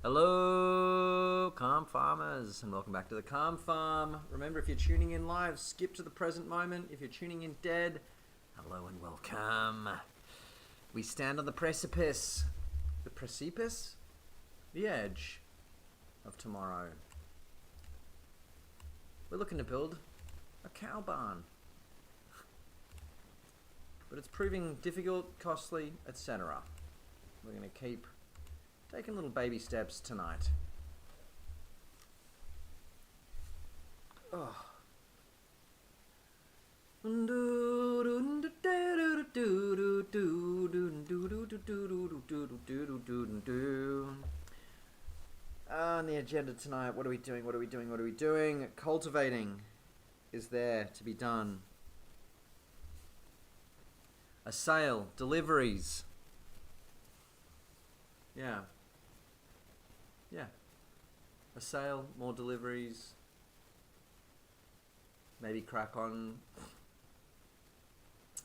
Hello, Calm Farmers, and welcome back to the Calm Farm. Remember, if you're tuning in live, skip to the present moment. If you're tuning in dead, hello and welcome. We stand on the precipice, the edge of tomorrow. We're looking to build a cow barn, but it's proving difficult, costly, etc. We're going to keep taking little baby steps tonight. Oh. On the agenda tonight, what are we doing? Cultivating is there to be done. A sale, deliveries. Yeah. A sale, more deliveries. Maybe crack on.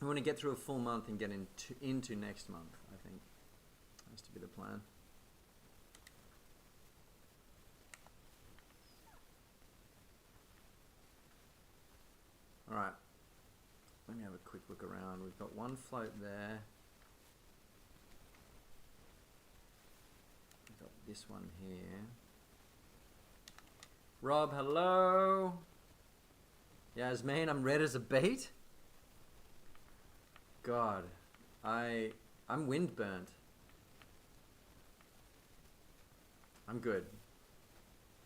We want to get through a full month and get into next month, I think. Has to be the plan. Alright. Let me have a quick look around. We've got one float there. We've got this one here. Rob, hello. Yasmin, I'm red as a beet. God, I'm wind burnt. I'm good.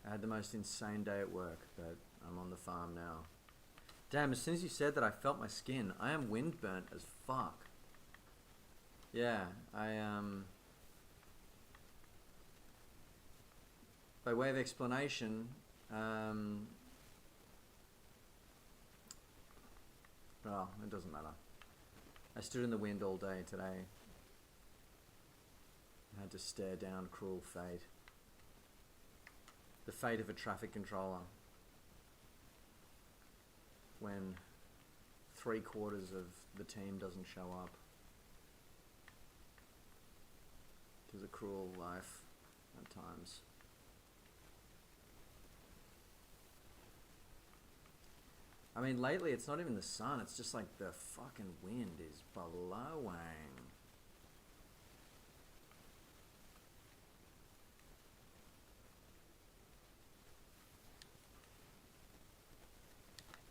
I had the most insane day at work, but I'm on the farm now. Damn, as soon as you said that, I felt my skin. I am wind burnt as fuck. Yeah, by way of explanation, well, it doesn't matter. I stood in the wind all day today. I had to stare down cruel fate. The fate of a traffic controller. When 3/4 of the team doesn't show up. It is a cruel life at times. I mean, lately it's not even the sun, it's just like the fucking wind is blowing.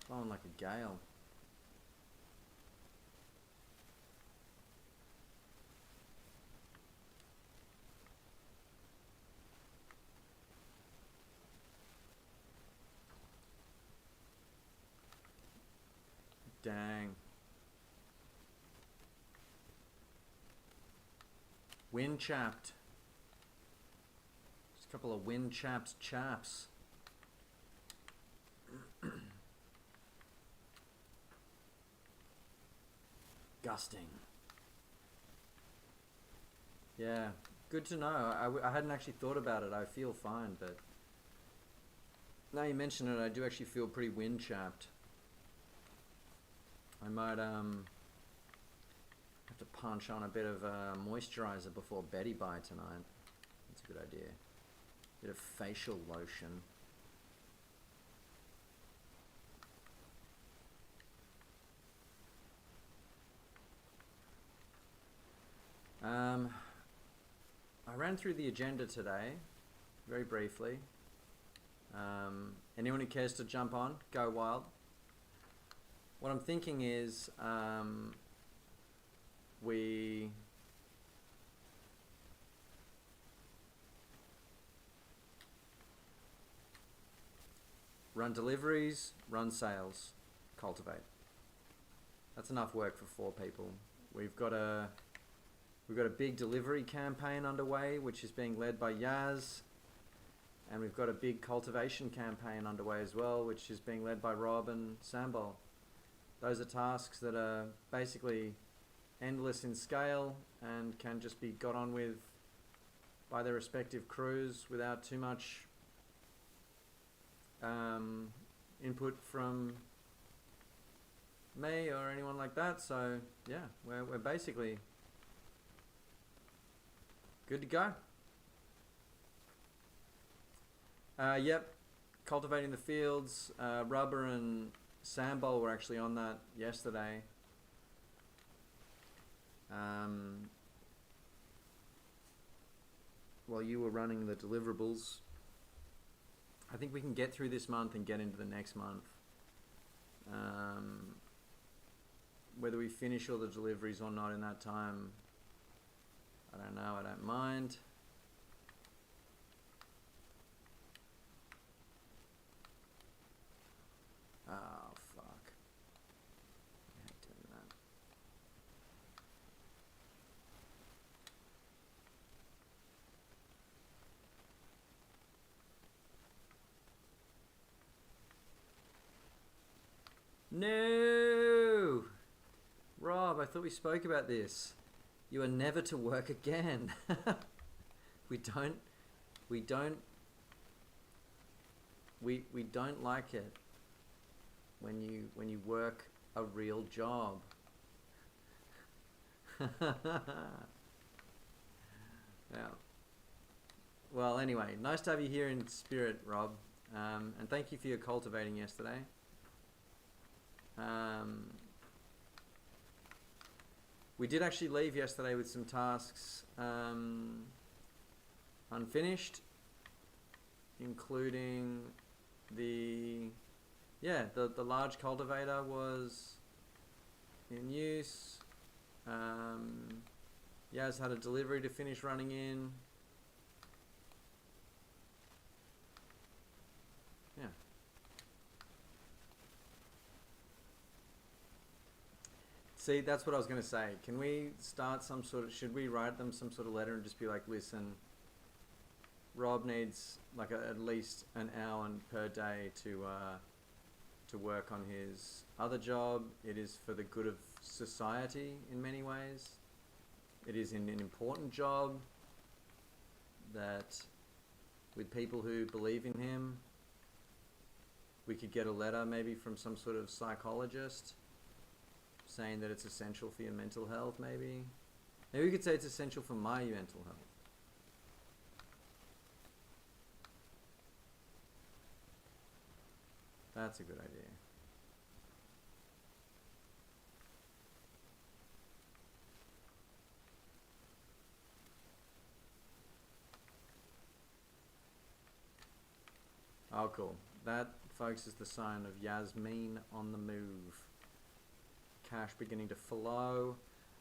Blowing like a gale. Dang. Wind chapped. Just a couple of wind chapped chaps. Gusting. Yeah, good to know. I hadn't actually thought about it. I feel fine, but now you mention it, I do actually feel pretty wind chapped. I might have to punch on a bit of moisturizer before Betty Bye tonight. That's a good idea. Bit of facial lotion. I ran through the agenda today, very briefly. Anyone who cares to jump on, go wild. What I'm thinking is we run deliveries, run sales, cultivate. That's enough work for 4 people. We've got a big delivery campaign underway, which is being led by Yaz, and we've got a big cultivation campaign underway as well, which is being led by Rob and Sambol. Those are tasks that are basically endless in scale and can just be got on with by their respective crews without too much input from me or anyone like that. So yeah, we're basically good to go. Yep, cultivating the fields. Rubber and Sambol were actually on that yesterday. While you were running the deliverables. I think we can get through this month and get into the next month. Whether we finish all the deliveries or not in that time, I don't know, I don't mind. Oh, fuck. I hate doing that. No! Rob, I thought we spoke about this. You are never to work again. we don't like it when you work a real job. Yeah. Well, anyway, nice to have you here in spirit, Rob, and thank you for your cultivating yesterday. We did actually leave yesterday with some tasks unfinished, including the large cultivator was in use. Yaz had a delivery to finish running in. Yeah. See, that's what I was going to say. Can we start some sort of, should we write them some sort of letter and just be like, listen, Rob needs like at least an hour per day to work on his other job. It is for the good of society in many ways. It is an important job that with people who believe in him, we could get a letter maybe from some sort of psychologist saying that it's essential for your mental health, maybe. Maybe we could say it's essential for my mental health. That's a good idea. Oh, cool. That, folks, is the sign of Yasmin on the move. Cash beginning to flow.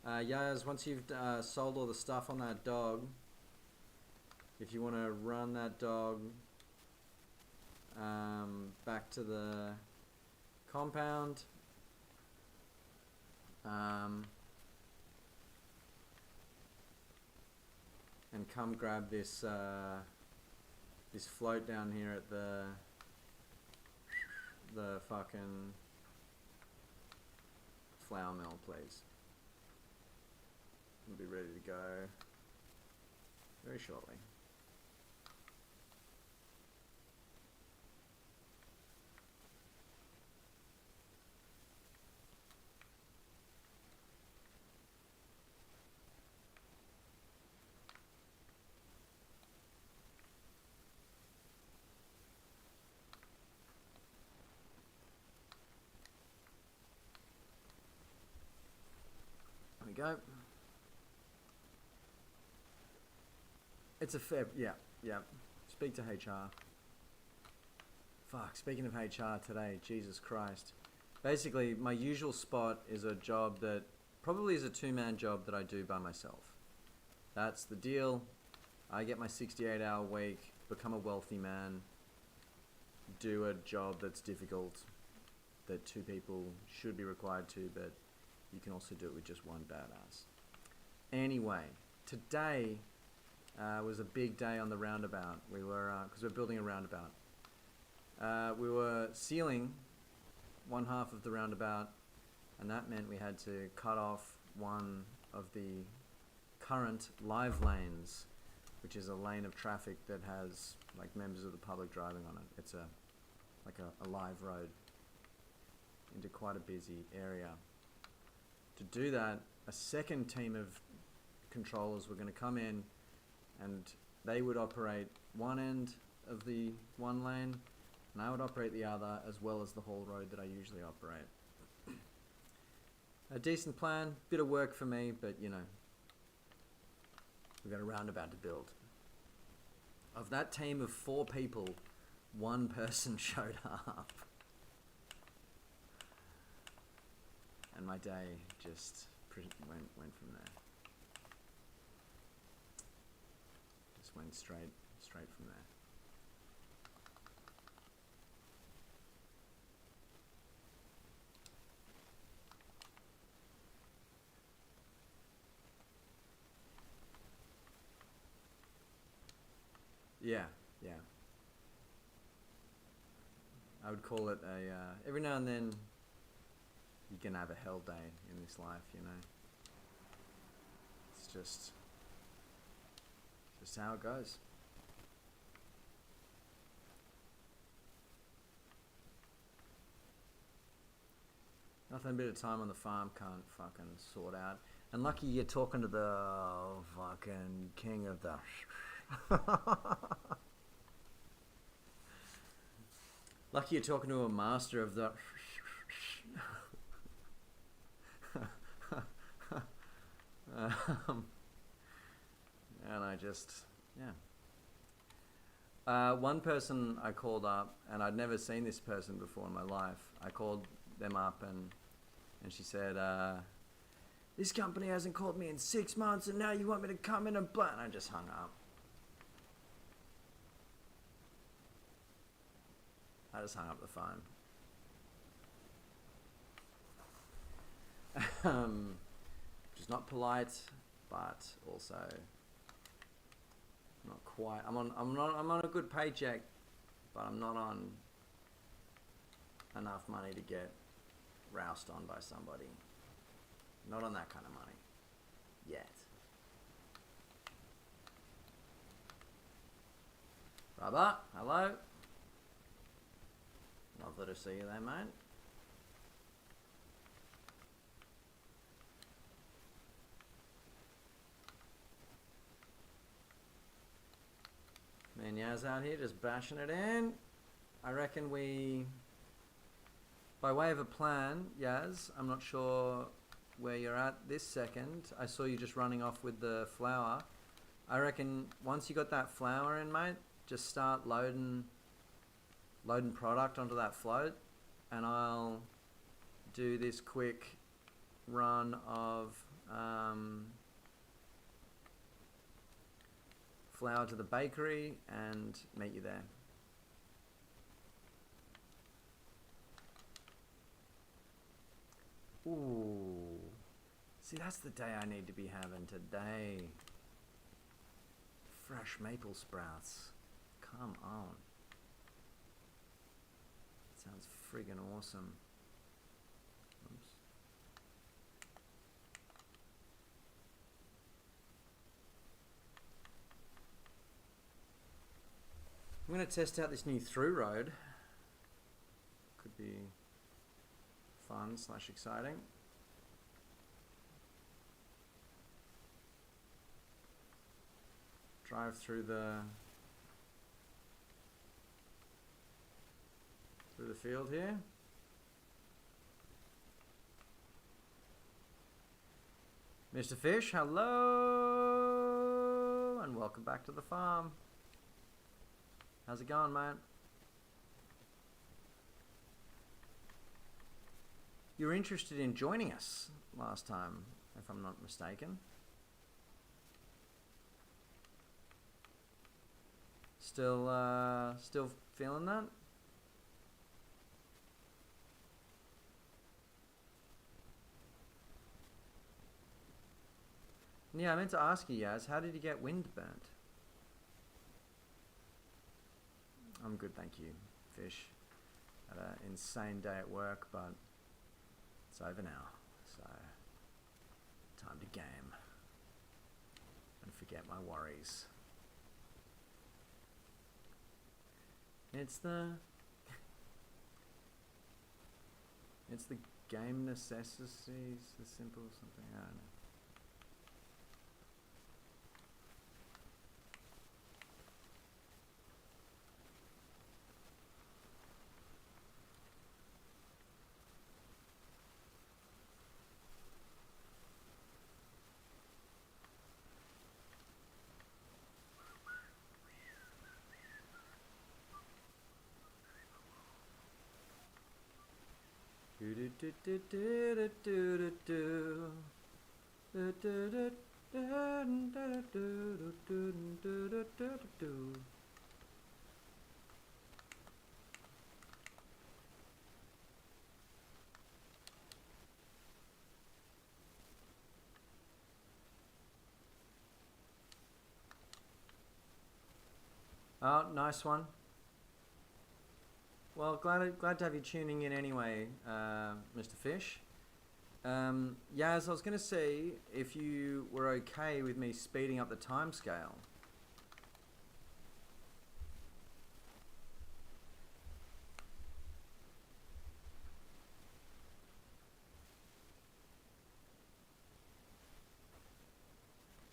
Yaz, once you've sold all the stuff on that dog, if you want to run that dog back to the compound, and come grab this this float down here at the fucking flour mill, please. We'll be ready to go very shortly. There we go. It's a fair, yeah. Speak to HR. Fuck, speaking of HR today, Jesus Christ. Basically, my usual spot is a job that probably is a two-man job that I do by myself. That's the deal. I get my 68-hour week, become a wealthy man, do a job that's difficult, that two people should be required to, but you can also do it with just one badass. Anyway, today was a big day on the roundabout. We were, because we're building a roundabout. We were sealing one half of the roundabout, and that meant we had to cut off one of the current live lanes, which is a lane of traffic that has like members of the public driving on it. It's like a live road into quite a busy area. To do that, a second team of controllers were going to come in, and they would operate one end of the one lane, and I would operate the other as well as the whole road that I usually operate. A decent plan, bit of work for me, but you know, we've got a roundabout to build. Of that team of 4 people, 1 person showed up. And my day just went from there. Just went straight from there. Yeah. I would call it a, every now and then you can have a hell day in this life, you know. It's just how it goes. Nothing a bit of time on the farm can't fucking sort out. And lucky you're talking to the fucking king of the... Lucky you're talking to a master of the... and I just, yeah. One person I called up, and I'd never seen this person before in my life. I called them up and she said, this company hasn't called me in 6 months and now you want me to come in and blah, and I just hung up. I just hung up the phone. Which is not polite, but also not quite. I'm on a good paycheck, but I'm not on enough money to get roused on by somebody. Not on that kind of money yet. Brother, hello. Lovely to see you there, mate. Me and Yaz out here just bashing it in. I reckon we, by way of a plan, Yaz, I'm not sure where you're at this second. I saw you just running off with the flour. I reckon once you got that flour in, mate, just start loading product onto that float, and I'll do this quick run of flour to the bakery and meet you there. Ooh, see, that's the day I need to be having today. Fresh maple sprouts, come on. Sounds friggin' awesome. Oops. I'm going to test out this new through road. Could be fun / exciting. Drive through the field here. Mr. Fish, hello, and welcome back to the farm. How's it going, mate? You were interested in joining us last time, if I'm not mistaken. Still feeling that? Yeah, I meant to ask you, Yaz, how did you get wind burnt? I'm good, thank you, Fish. Had an insane day at work, but it's over now, so time to game and forget my worries. It's the game necessities, the simple something, I don't know. Oh, nice one. Well, glad to have you tuning in anyway, Mr. Fish. Yaz, I was going to see if you were okay with me speeding up the time scale.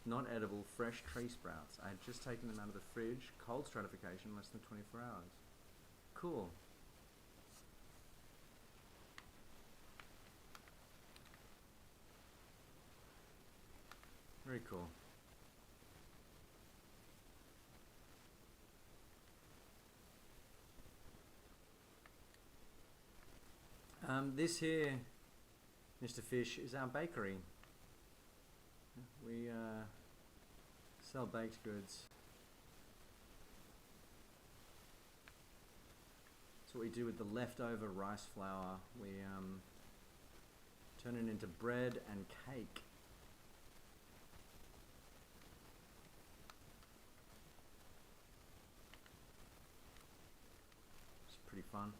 Not edible, fresh tree sprouts. I had just taken them out of the fridge. Cold stratification, less than 24 hours. Cool. Very cool. This here, Mr. Fish, is our bakery. We sell baked goods. That's what we do with the leftover rice flour. We turn it into bread and cake. It's pretty fun.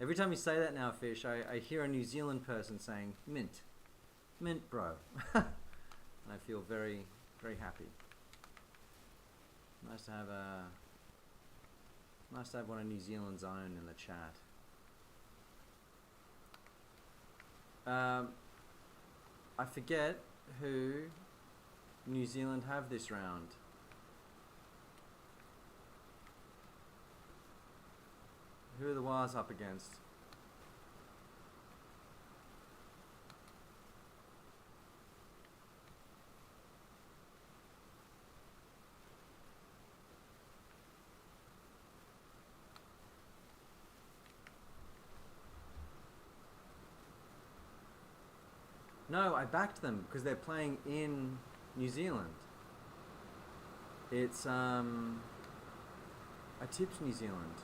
Every time you say that now, Fish, I hear a New Zealand person saying mint. Mint, bro. And I feel very, very happy. Nice to have one of New Zealand's own in the chat. I forget who New Zealand have this round. Who are the Wars up against? No, I backed them because they're playing in New Zealand. It's I tipped New Zealand.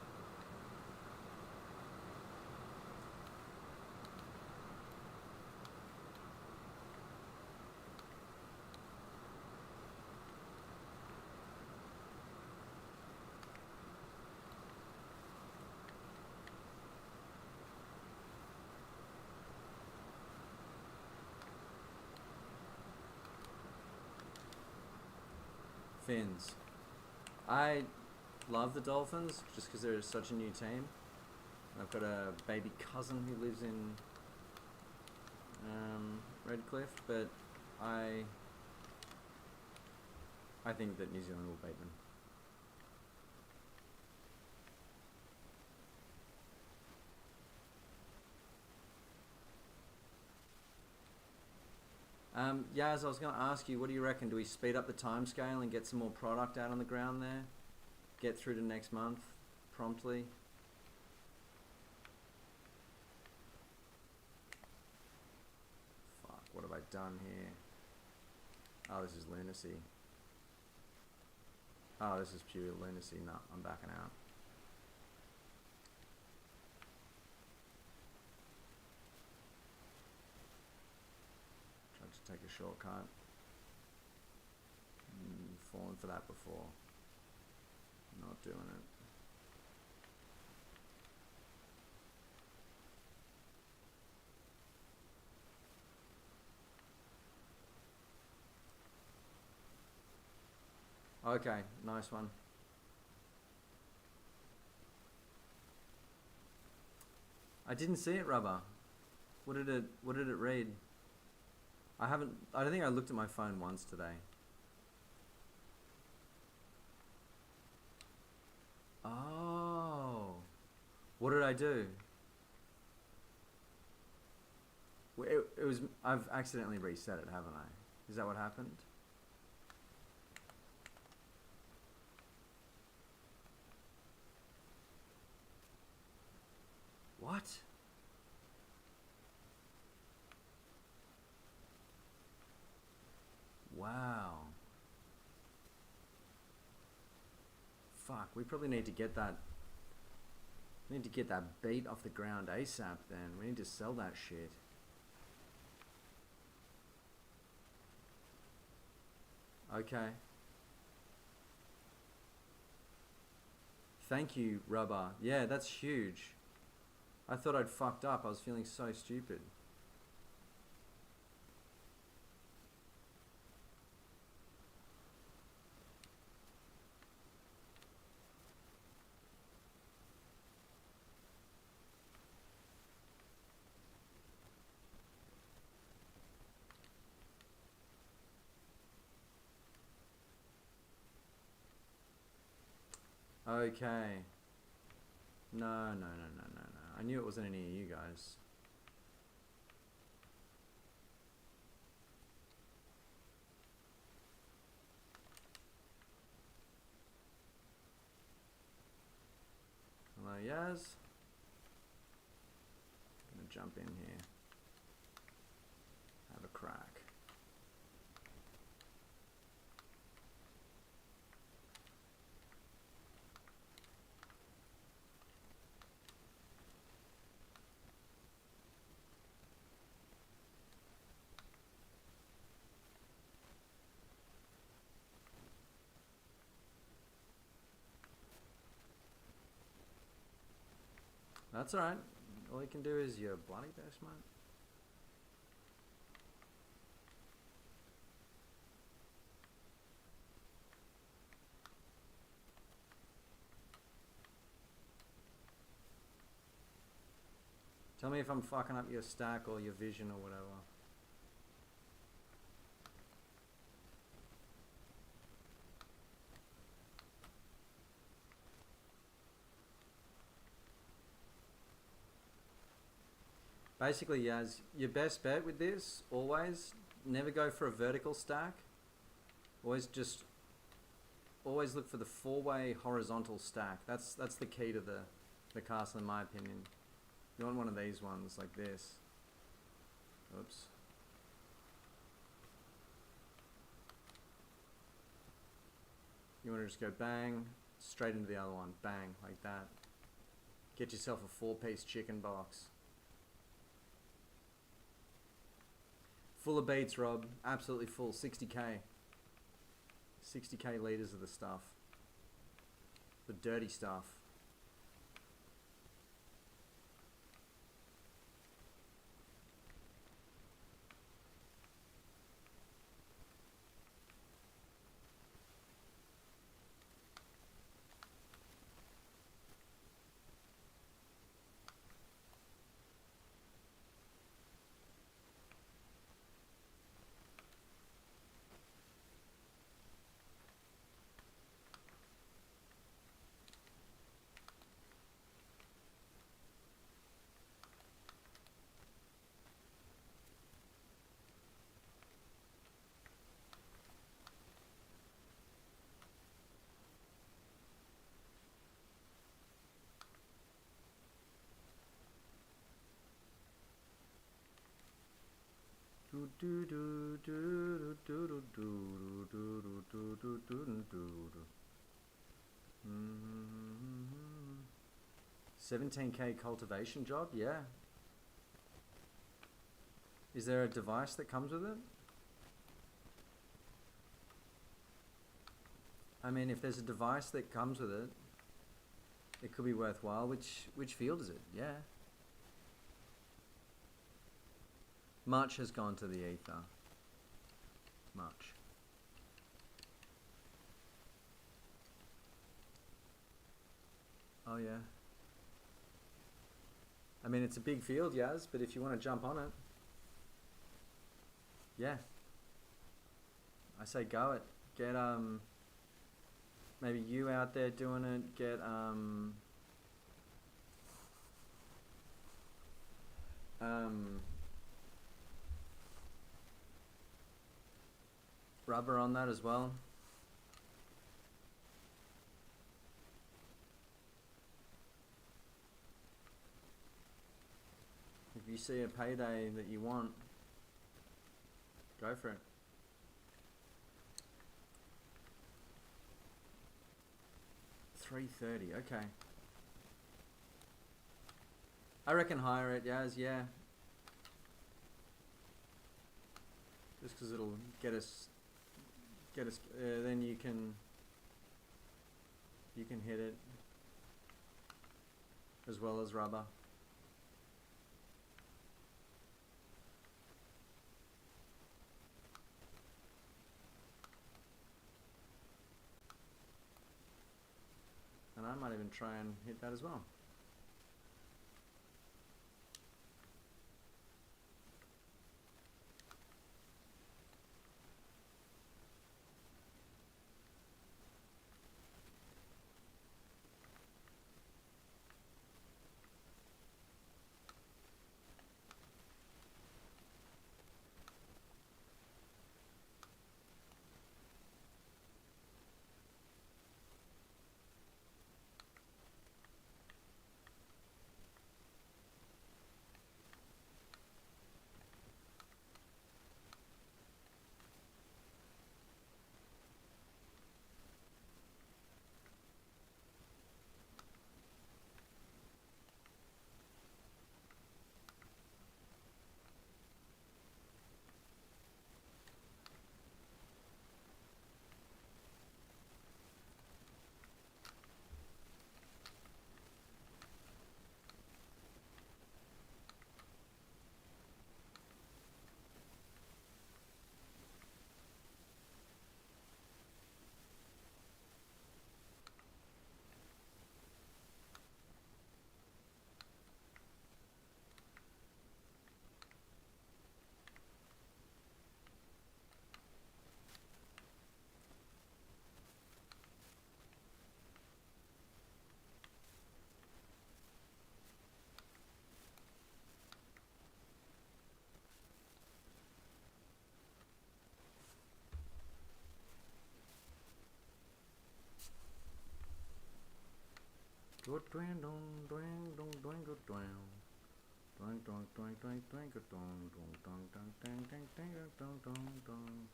Finns. I love the Dolphins just because they're such a new team. I've got a baby cousin who lives in Redcliffe, but I think that New Zealand will beat them. Yaz, I was going to ask you, what do you reckon? Do we speed up the time scale and get some more product out on the ground there? Get through to next month promptly? Fuck, what have I done here? Oh, this is lunacy. Oh, this is pure lunacy. No, I'm backing out. Take a shortcut. Fallen for that before. Not doing it. Okay, nice one. I didn't see it, Rubber. What did it read? I don't think I looked at my phone once today. Oh. What did I do? It was, I've accidentally reset it, haven't I? Is that what happened? What? Wow. Fuck, we probably need to get that. We need to get that bait off the ground ASAP then. We need to sell that shit. Okay. Thank you, Rubber. Yeah, that's huge. I thought I'd fucked up. I was feeling so stupid. Okay. No, no, no, no, no, no. I knew it wasn't any of you guys. Hello, Yaz. Gonna jump in here. Have a crack. That's alright. All you can do is your bloody best, mate. Tell me if I'm fucking up your stack or your vision or whatever. Basically, Yaz, your best bet with this, always, never go for a vertical stack. Always look for the 4-way horizontal stack. That's the key to the castle in my opinion. You want one of these ones like this. Oops. You want to just go bang, straight into the other one, bang, like that. Get yourself a 4-piece chicken box. Full of beats, Rob. Absolutely full. 60k. 60k liters of the stuff. The dirty stuff. Do do do do do do do do do do do do. 17k cultivation job, yeah. Is there a device that comes with it? I mean, if there's a device that comes with it, it could be worthwhile. Which field is it? Yeah. Much has gone to the ether. Much. Oh yeah. I mean, it's a big field, Yaz, but if you want to jump on it, yeah. I say go it. Get maybe you out there doing it. Get Rubber on that as well. If you see a payday that you want, go for it. $330, okay. I reckon higher it, Yaz, yeah. Just because it'll get us, then you can hit it as well as rubber. And I might even try and hit that as well. Good twang dong twang dong twang good twang. Twang twang twang twang twang good dong dong dong dong dong dong dong dong dong dong.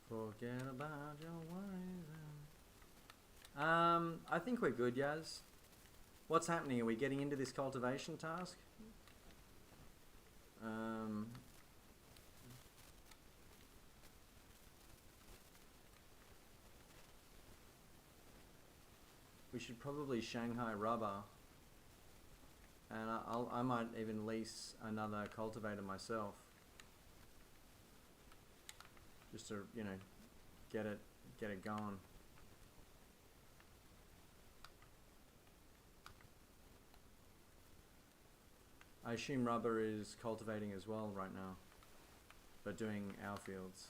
Forget about your worries. I think we're good, Yaz. What's happening? Are we getting into this cultivation task? We should probably Shanghai rubber, and I might even lease another cultivator myself, just to, you know, get it going. I assume rubber is cultivating as well right now, but doing our fields.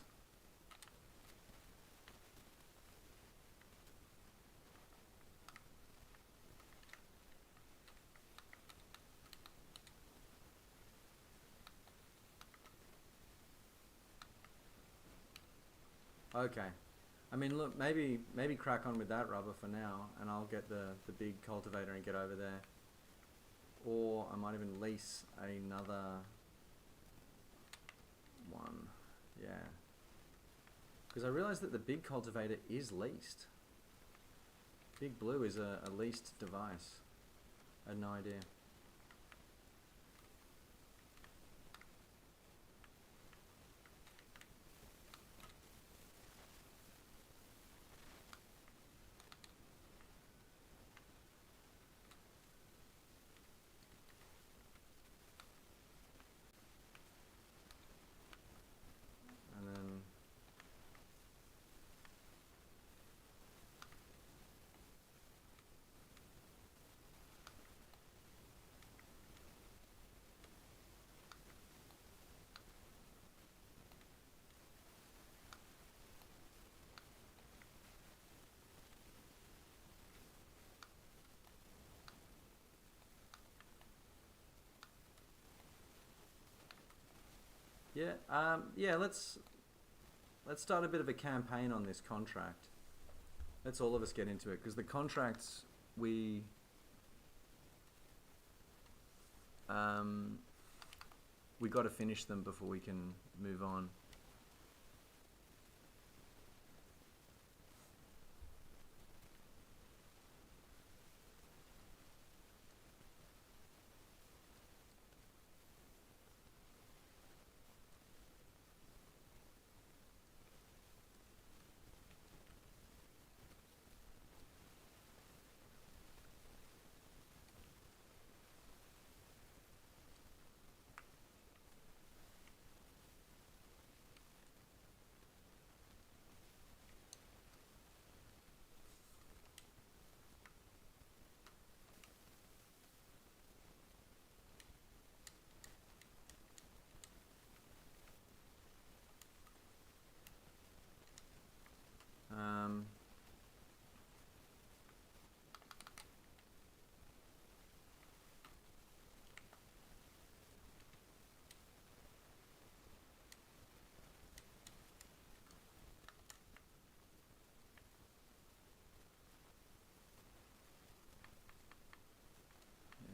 Okay. I mean, look, maybe crack on with that rubber for now, and I'll get the big cultivator and get over there. Or I might even lease another one. Yeah. Because I realized that the big cultivator is leased. Big Blue is a leased device. I had no idea. And then yeah, let's start a bit of a campaign on this contract. Let's all of us get into it, because the contracts we got to finish them before we can move on.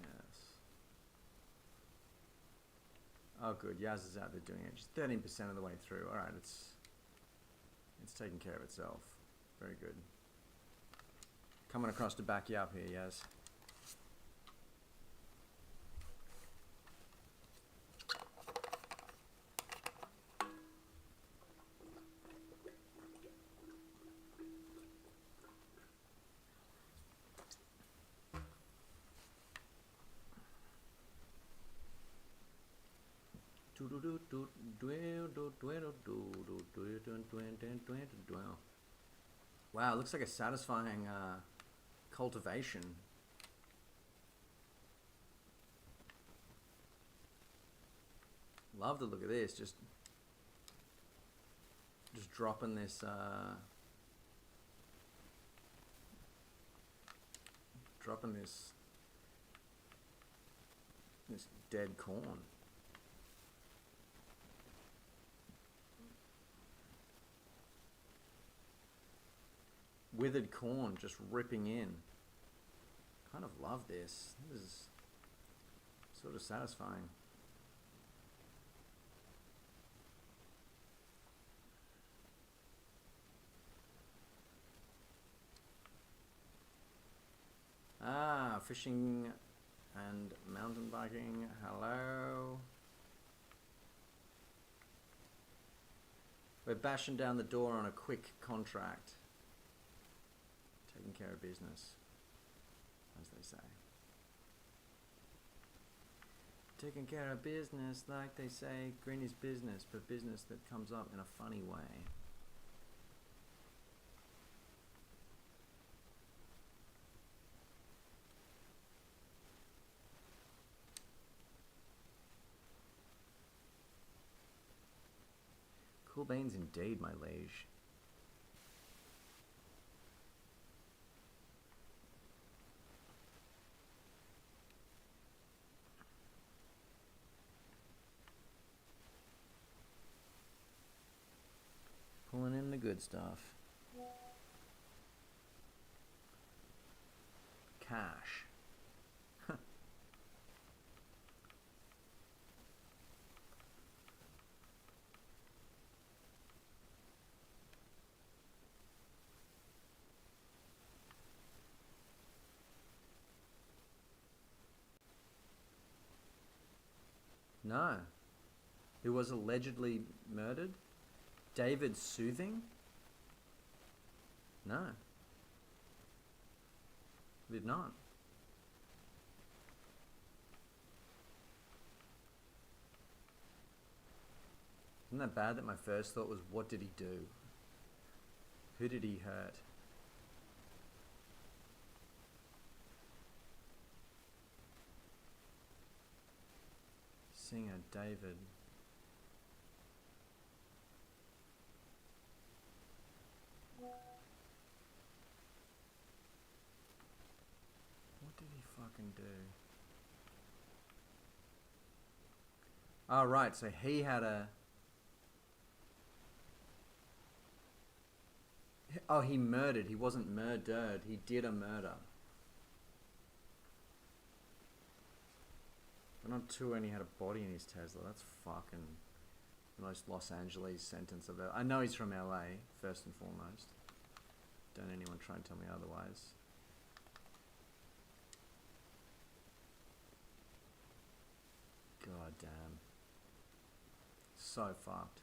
Yes. Oh, good. Yaz is out there doing it. She's 13% of the way through. All right, it's taking care of itself. Very good. Coming across to back you up here, Yaz. Wow, it looks like a satisfying cultivation. Love the look of this. Just dropping this this dead corn. Withered corn just ripping in. Kind of love this. This is sort of satisfying. Ah, fishing and mountain biking. Hello. We're bashing down the door on a quick contract. Taking care of business, as they say. Taking care of business, like they say. Green is business, but business that comes up in a funny way. Cool beans indeed, my liege. Pulling in the good stuff. Cash. No. Who was allegedly murdered? David Soothing? No. Did not. Isn't that bad that my first thought was, what did he do? Who did he hurt? Singer David. What did he fucking do? Oh, right, so he had a... Oh, he murdered. He wasn't murdered. He did a murder. Went on tour and he had a body in his Tesla. That's fucking the most Los Angeles sentence I've ever... I know he's from LA, first and foremost. Don't anyone try and tell me otherwise. God damn. So fucked.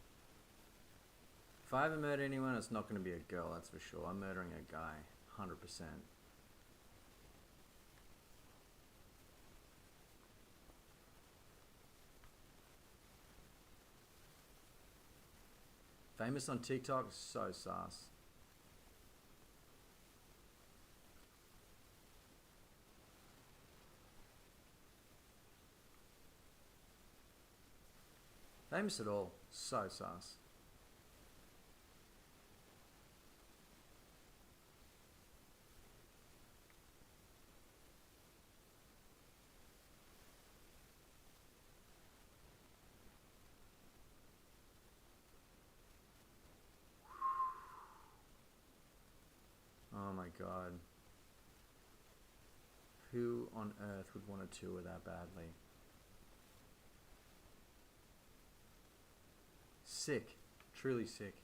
If I ever murder anyone, it's not going to be a girl, that's for sure. I'm murdering a guy, 100%. Famous on TikTok, so sus. Famous at all, so sus. Oh my god. Who on earth would want to tour that badly? Sick. Truly sick.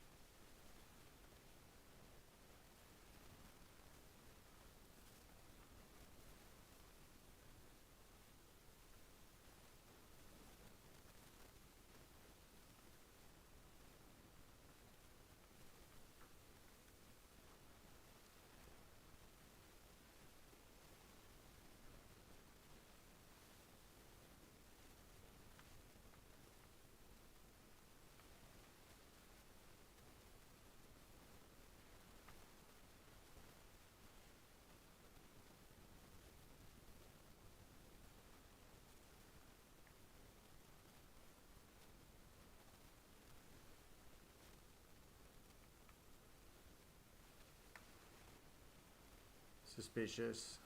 Suspicious.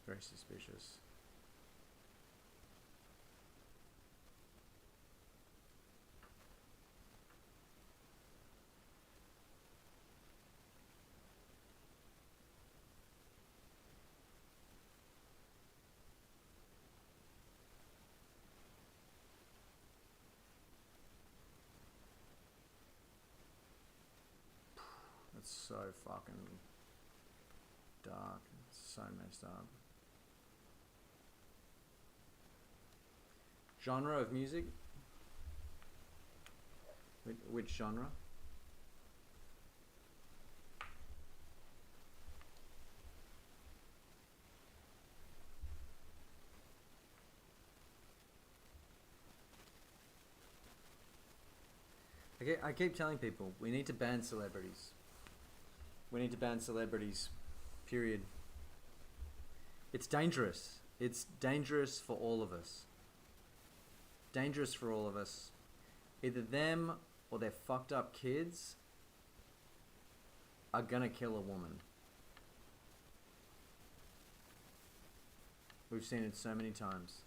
Very suspicious. That's so fucking dark. It's so messed up. Genre of music? Which genre? I keep telling people, we need to ban celebrities. We need to ban celebrities. Period. It's dangerous. It's dangerous for all of us. Dangerous for all of us. Either them or their fucked up kids are gonna kill a woman. We've seen it so many times.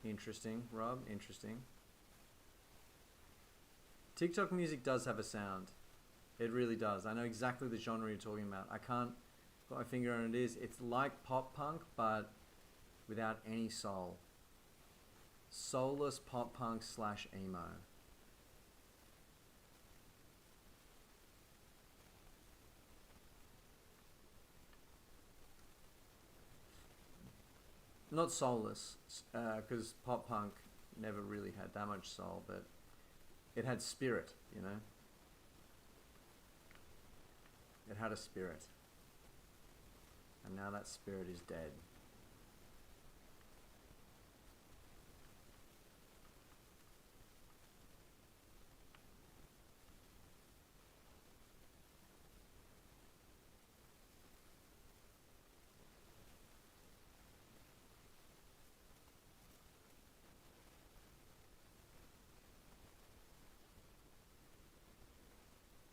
Interesting, Rob. Interesting. TikTok music does have a sound. It really does. I know exactly the genre you're talking about. I can't put my finger on it. It's like pop punk, but without any soul. Soulless pop punk / emo. not soulless, because pop punk never really had that much soul, but it had spirit, you know? It had a spirit. And now that spirit is dead.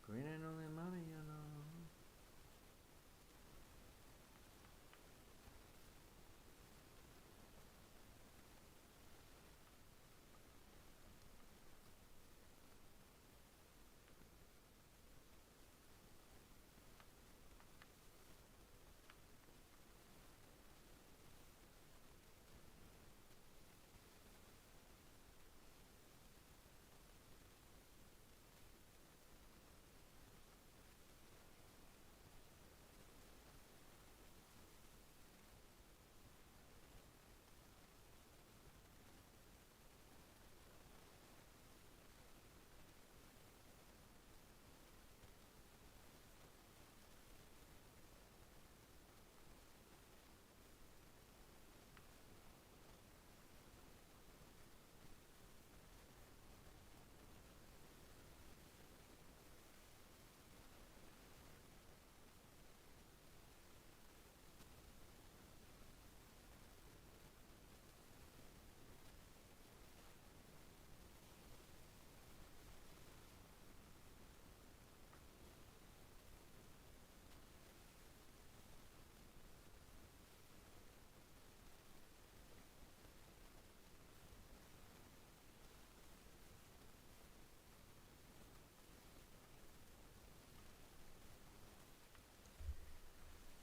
Green ain't only money, you know.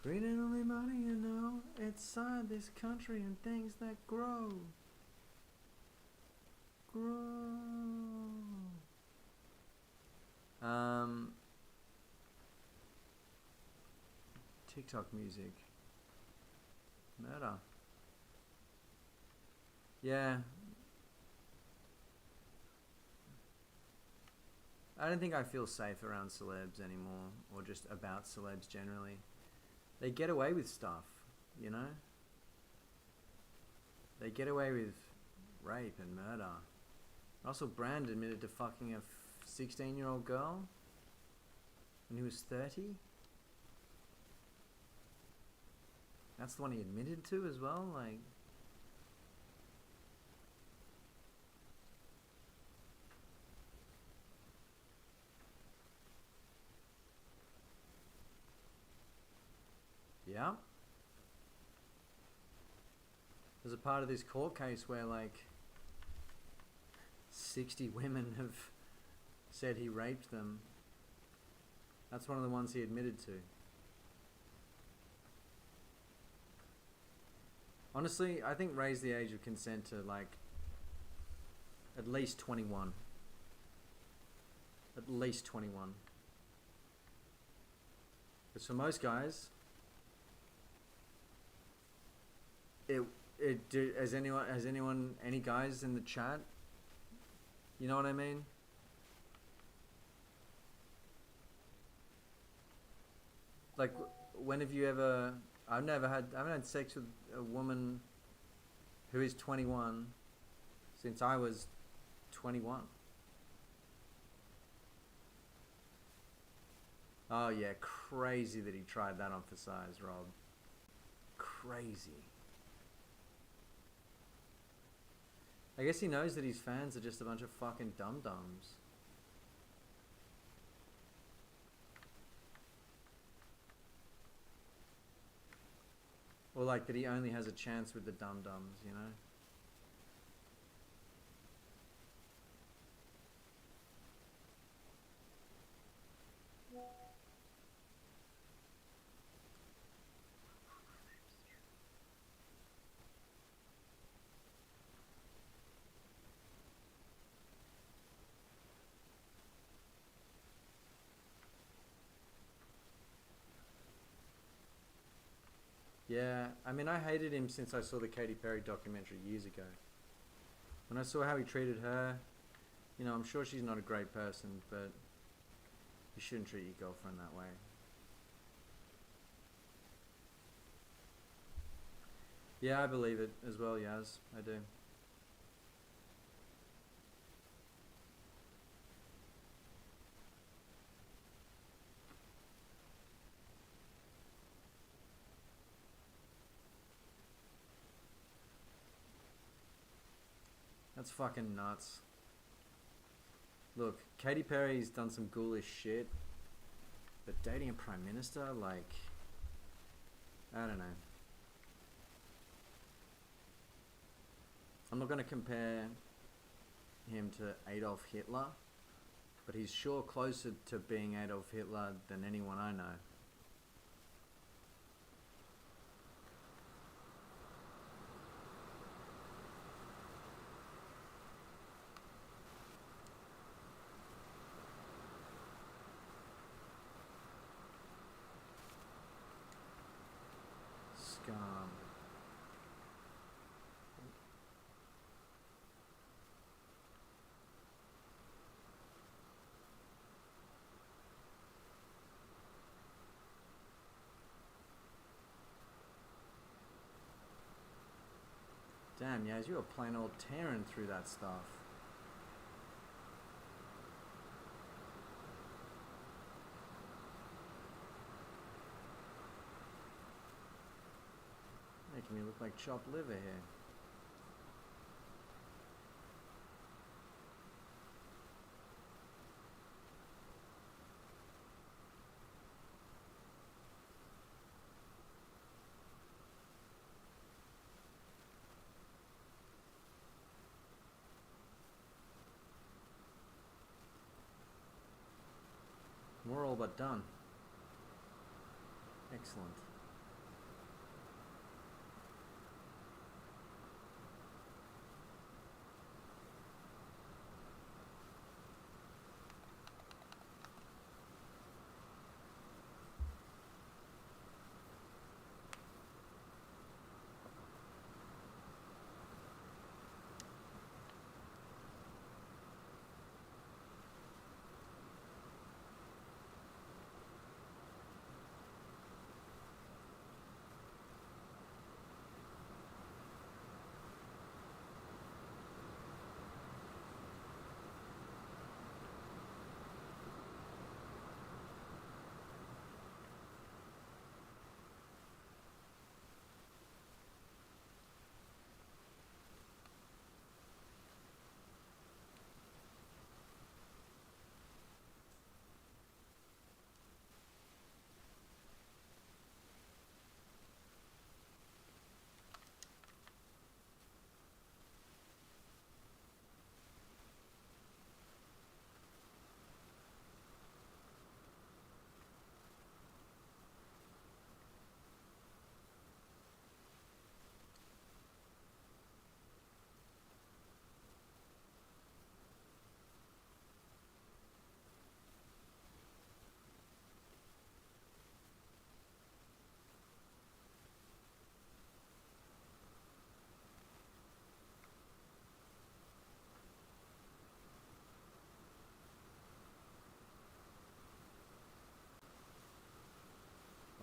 Green ain't only money, you know. It's inside this country and things that grow. TikTok music. Murder. Yeah. I don't think I feel safe around celebs anymore, or just about celebs generally. They get away with stuff, you know? They get away with rape and murder. Russell Brand admitted to fucking a 16-year-old girl when he was 30. That's the one he admitted to as well, like... Yeah. There's a part of this court case where like 60 women have said he raped them. That's one of the ones he admitted to. Honestly, I think raise the age of consent to like at least 21. At least 21. Because for most guys, has anyone, any guys in the chat? You know what I mean? Like, when have you ever... I haven't had sex with a woman who is 21 since I was 21. Oh yeah, crazy that he tried that on for size, Rob. Crazy. I guess he knows that his fans are just a bunch of fucking dum-dums. Or like that he only has a chance with the dum-dums, you know? Yeah, I mean, I hated him since I saw the Katy Perry documentary years ago. When I saw how he treated her, you know, I'm sure she's not a great person, but you shouldn't treat your girlfriend that way. Yeah, I believe it as well, Yaz. I do. That's fucking nuts. Look, Katy Perry's done some ghoulish shit, but dating a prime minister, like, I don't know. I'm not going to compare him to Adolf Hitler, but he's sure closer to being Adolf Hitler than anyone I know. Scum. Damn, Yaz, you were plain old tearing through that stuff. Making me look like chopped liver here. We're all but done. Excellent.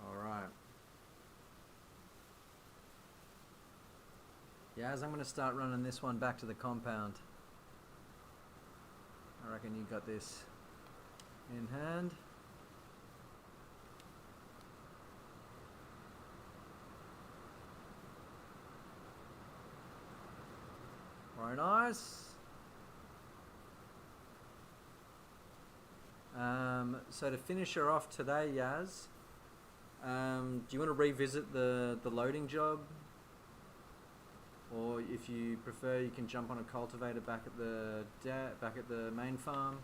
Alright. Yaz, I'm going to start running this one back to the compound. I reckon you got this in hand. Very nice. So to finish her off today, Yaz, do you want to revisit the loading job? Or if you prefer, you can jump on a cultivator back at the main farm.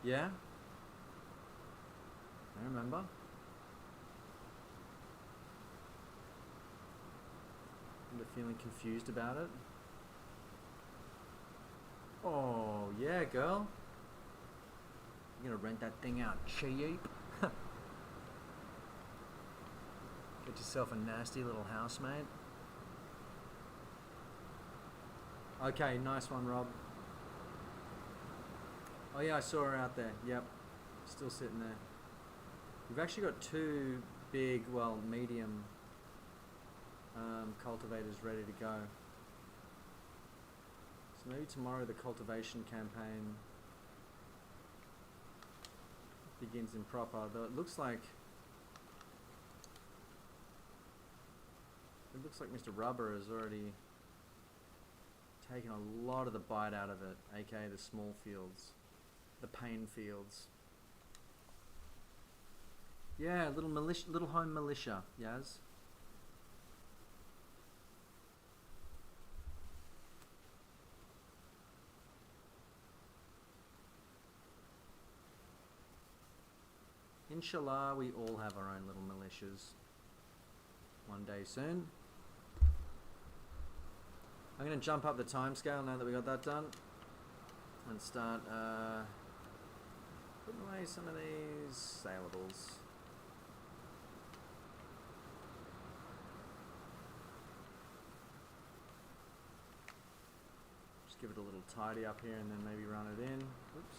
Yeah? I remember. feeling confused about it? Oh, yeah, girl. You're gonna rent that thing out cheap? Get yourself a nasty little housemate. Okay, nice one, Rob. Oh yeah, I saw her out there. Yep, still sitting there. We've actually got two big, well, medium cultivators ready to go. So maybe tomorrow the cultivation campaign begins in proper. Though it looks like Mr. Rubber has already taken a lot of the bite out of it, aka the small fields, the pain fields. Yeah, little home militia, Yaz. Inshallah, we all have our own little militias one day soon. I'm going to jump up the timescale now that we got that done and start putting away some of these saleables. Just give it a little tidy up here and then maybe run it in. Oops.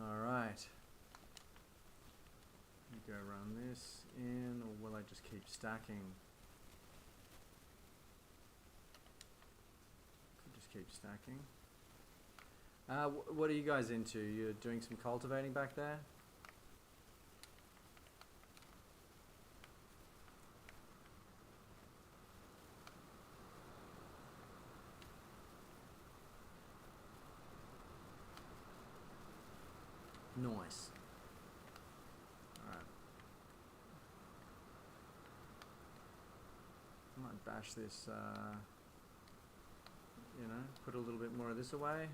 Alright. Go run this in, or will I just keep stacking? Could just keep stacking. What are you guys into? You're doing some cultivating back there? Nice. Alright. I might bash this, you know, put a little bit more of this away.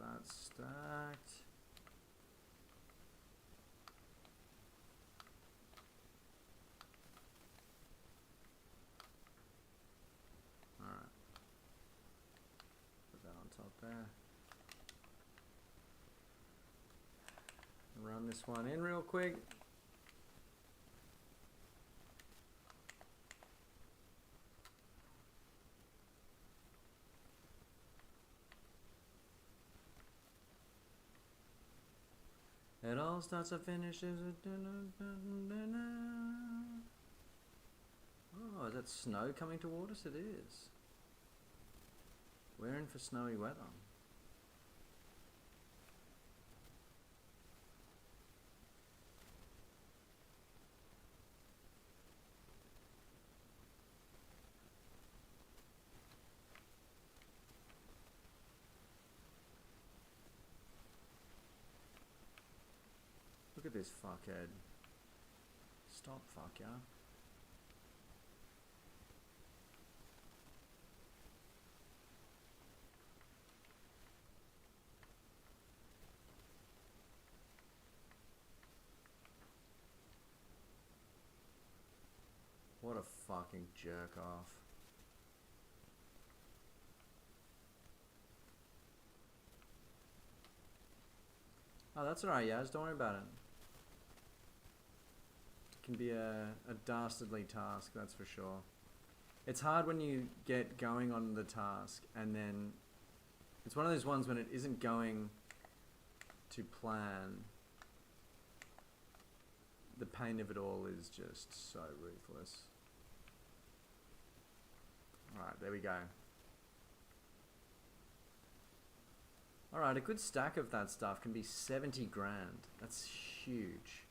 that stacked. Alright. Put that on top there. Run this one in real quick. It all starts and finishes with oh, is that snow coming toward us? It is. We're in for snowy weather. Look at this fuckhead. Stop, fuck yeah. What a fucking jerk off. Oh, that's alright, Yaz. Don't worry about it. Can be a dastardly task, that's for sure. It's hard when you get going on the task and then it's one of those ones when it isn't going to plan. The pain of it all is just so ruthless. Alright, there we go. Alright, a good stack of that stuff can be 70 grand. That's huge.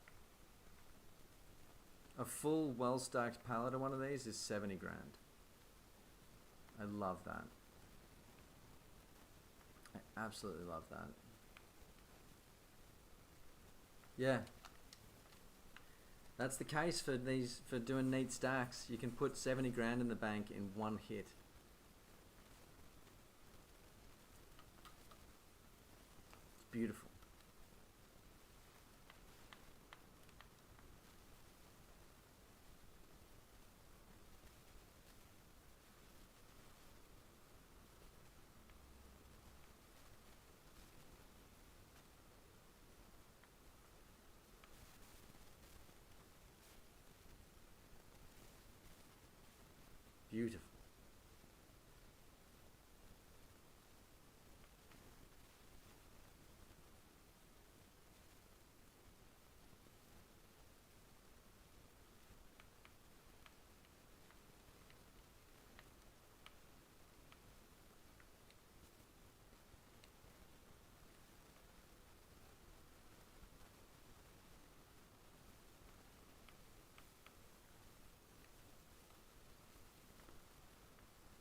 A full well-stacked pallet of one of these is 70 grand. I love that. I absolutely love that. Yeah. That's the case for these, for doing neat stacks. You can put 70 grand in the bank in one hit. It's beautiful. Beautiful.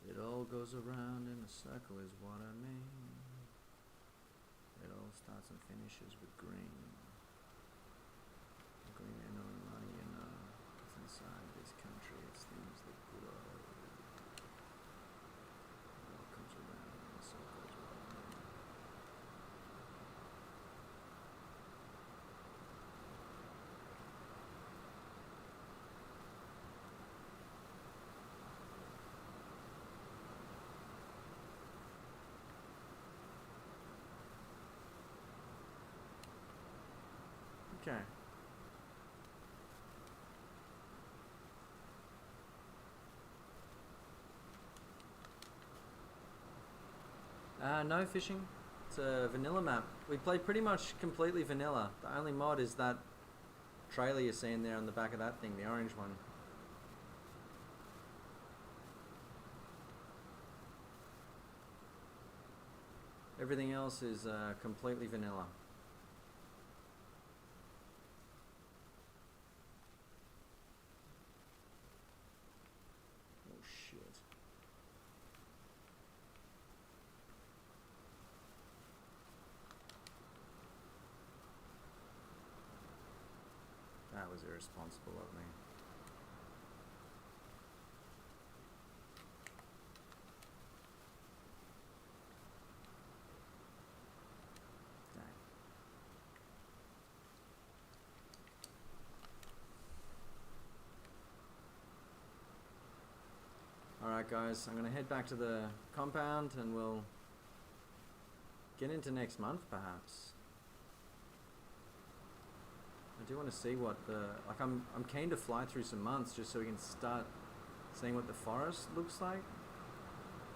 It all goes around in a circle is what I mean. It all starts and finishes with green. Green and no money, you know. It's inside this country, it's things that grow. It all comes around in a circle is what I mean. Okay. No fishing. It's a vanilla map. We play pretty much completely vanilla. The only mod is that trailer you're seeing there on the back of that thing, the orange one. Everything else is completely vanilla. Oh shit. That was irresponsible of me. Alright guys, I'm gonna head back to the compound and we'll get into next month perhaps. I do want to see what I'm keen to fly through some months just so we can start seeing what the forest looks like.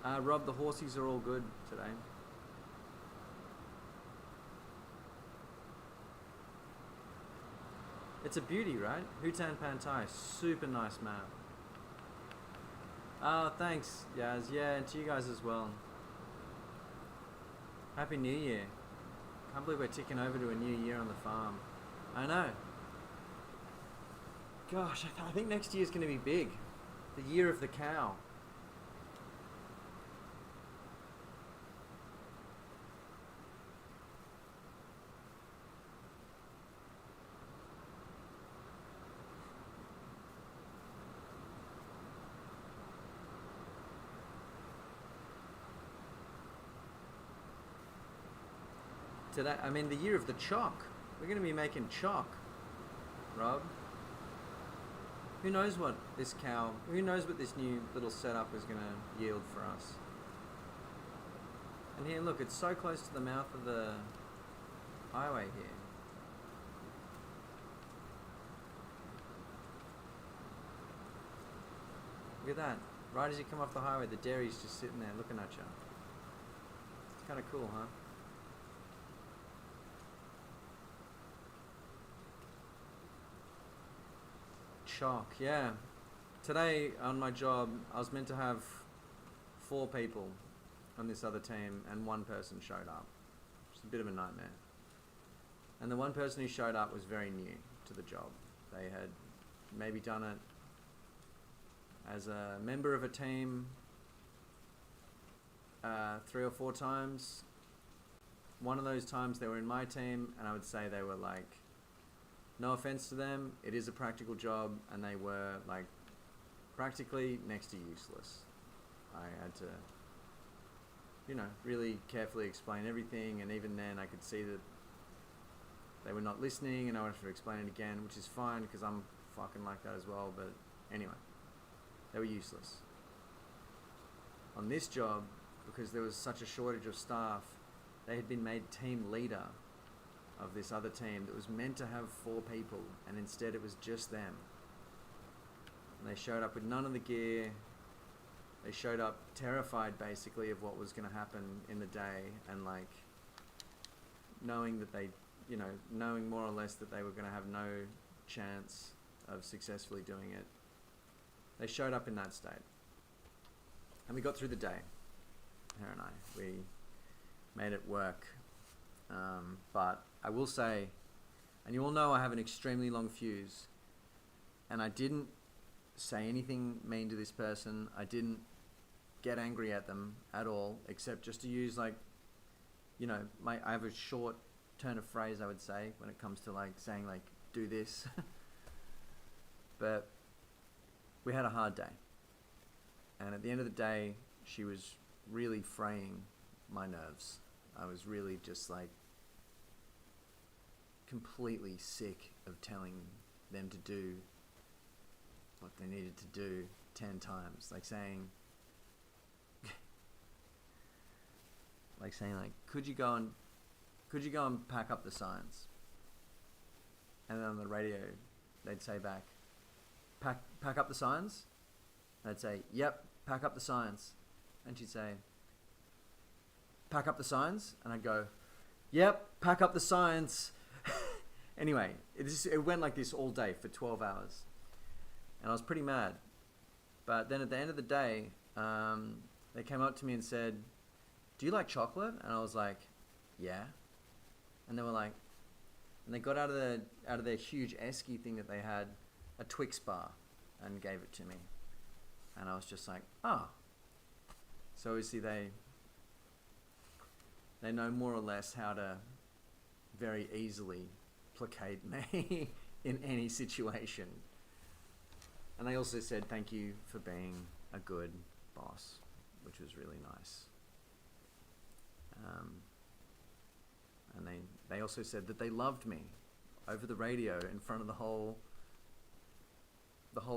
Rob, the horsies are all good today. It's a beauty, right? Hutan Pantai, super nice map. Oh, thanks, Yaz. Yeah, and to you guys as well. Happy New Year. Can't believe we're ticking over to a new year on the farm. I know. Gosh, I think next year's going to be big. The year of the cow. Today, I mean the year of the chalk. We're going to be making chalk, Rob. Who knows what this who knows what this new little setup is going to yield for us. And here, look, it's so close to the mouth of the highway here. Look at that. Right as you come off the highway, the dairy's just sitting there looking at you. It's kind of cool, huh? Chalk, yeah. Today on my job, I was meant to have 4 people on this other team, and 1 person showed up. It's a bit of a nightmare. And the 1 person who showed up was very new to the job. They had maybe done it as a member of a team 3 or 4 times. One of those times they were in my team, and I would say they were like, no offense to them, it is a practical job, and they were like practically next to useless. I had to, you know, really carefully explain everything, and even then I could see that they were not listening, and I would have to explain it again, which is fine because I'm fucking like that as well. But anyway, they were useless. On this job, because there was such a shortage of staff, they had been made team leader of this other team that was meant to have 4 people, and instead it was just them. And they showed up with none of the gear. They showed up terrified basically of what was going to happen in the day, and like knowing that they, you know, knowing more or less that they were going to have no chance of successfully doing it. They showed up in that state. And we got through the day, her and I. We made it work. But I will say, and you all know I have an extremely long fuse, and I didn't say anything mean to this person. I didn't get angry at them at all, except just to use like, you know, I have a short turn of phrase, I would say, when it comes to like saying like, do this. But we had a hard day. And at the end of the day, she was really fraying my nerves. I was really just like completely sick of telling them to do what they needed to do 10 times. Like saying, could you go and pack up the signs? And then on the radio, they'd say back, pack up the signs? And I'd say, yep, pack up the signs. And she'd say, pack up the signs? And I'd go, yep, pack up the signs. Anyway, it went like this all day for 12 hours. And I was pretty mad. But then at the end of the day, they came up to me and said, do you like chocolate? And I was like, yeah. And they were like, and they got out of their huge Esky thing that they had, a Twix bar, and gave it to me. And I was just like, oh. So obviously they know more or less how to very easily placate me in any situation. And they also said thank you for being a good boss, which was really nice. And they also said that they loved me over the radio in front of the whole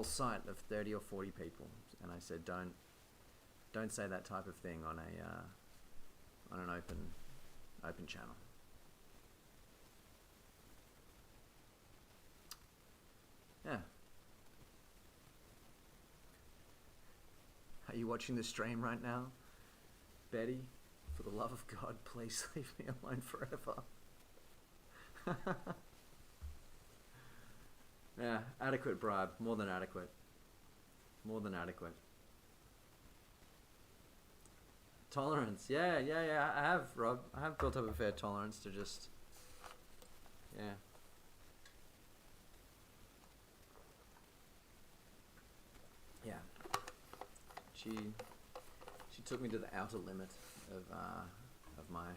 site of 30 or 40 people. And I said, don't don't say that type of thing on an open channel. Yeah. Are you watching the stream right now? Betty, for the love of God, please leave me alone forever. Yeah, adequate bribe. More than adequate. More than adequate. Tolerance. Yeah. I have, Rob. I have built up a fair tolerance to just... Yeah. Yeah. She took me to the outer limit of my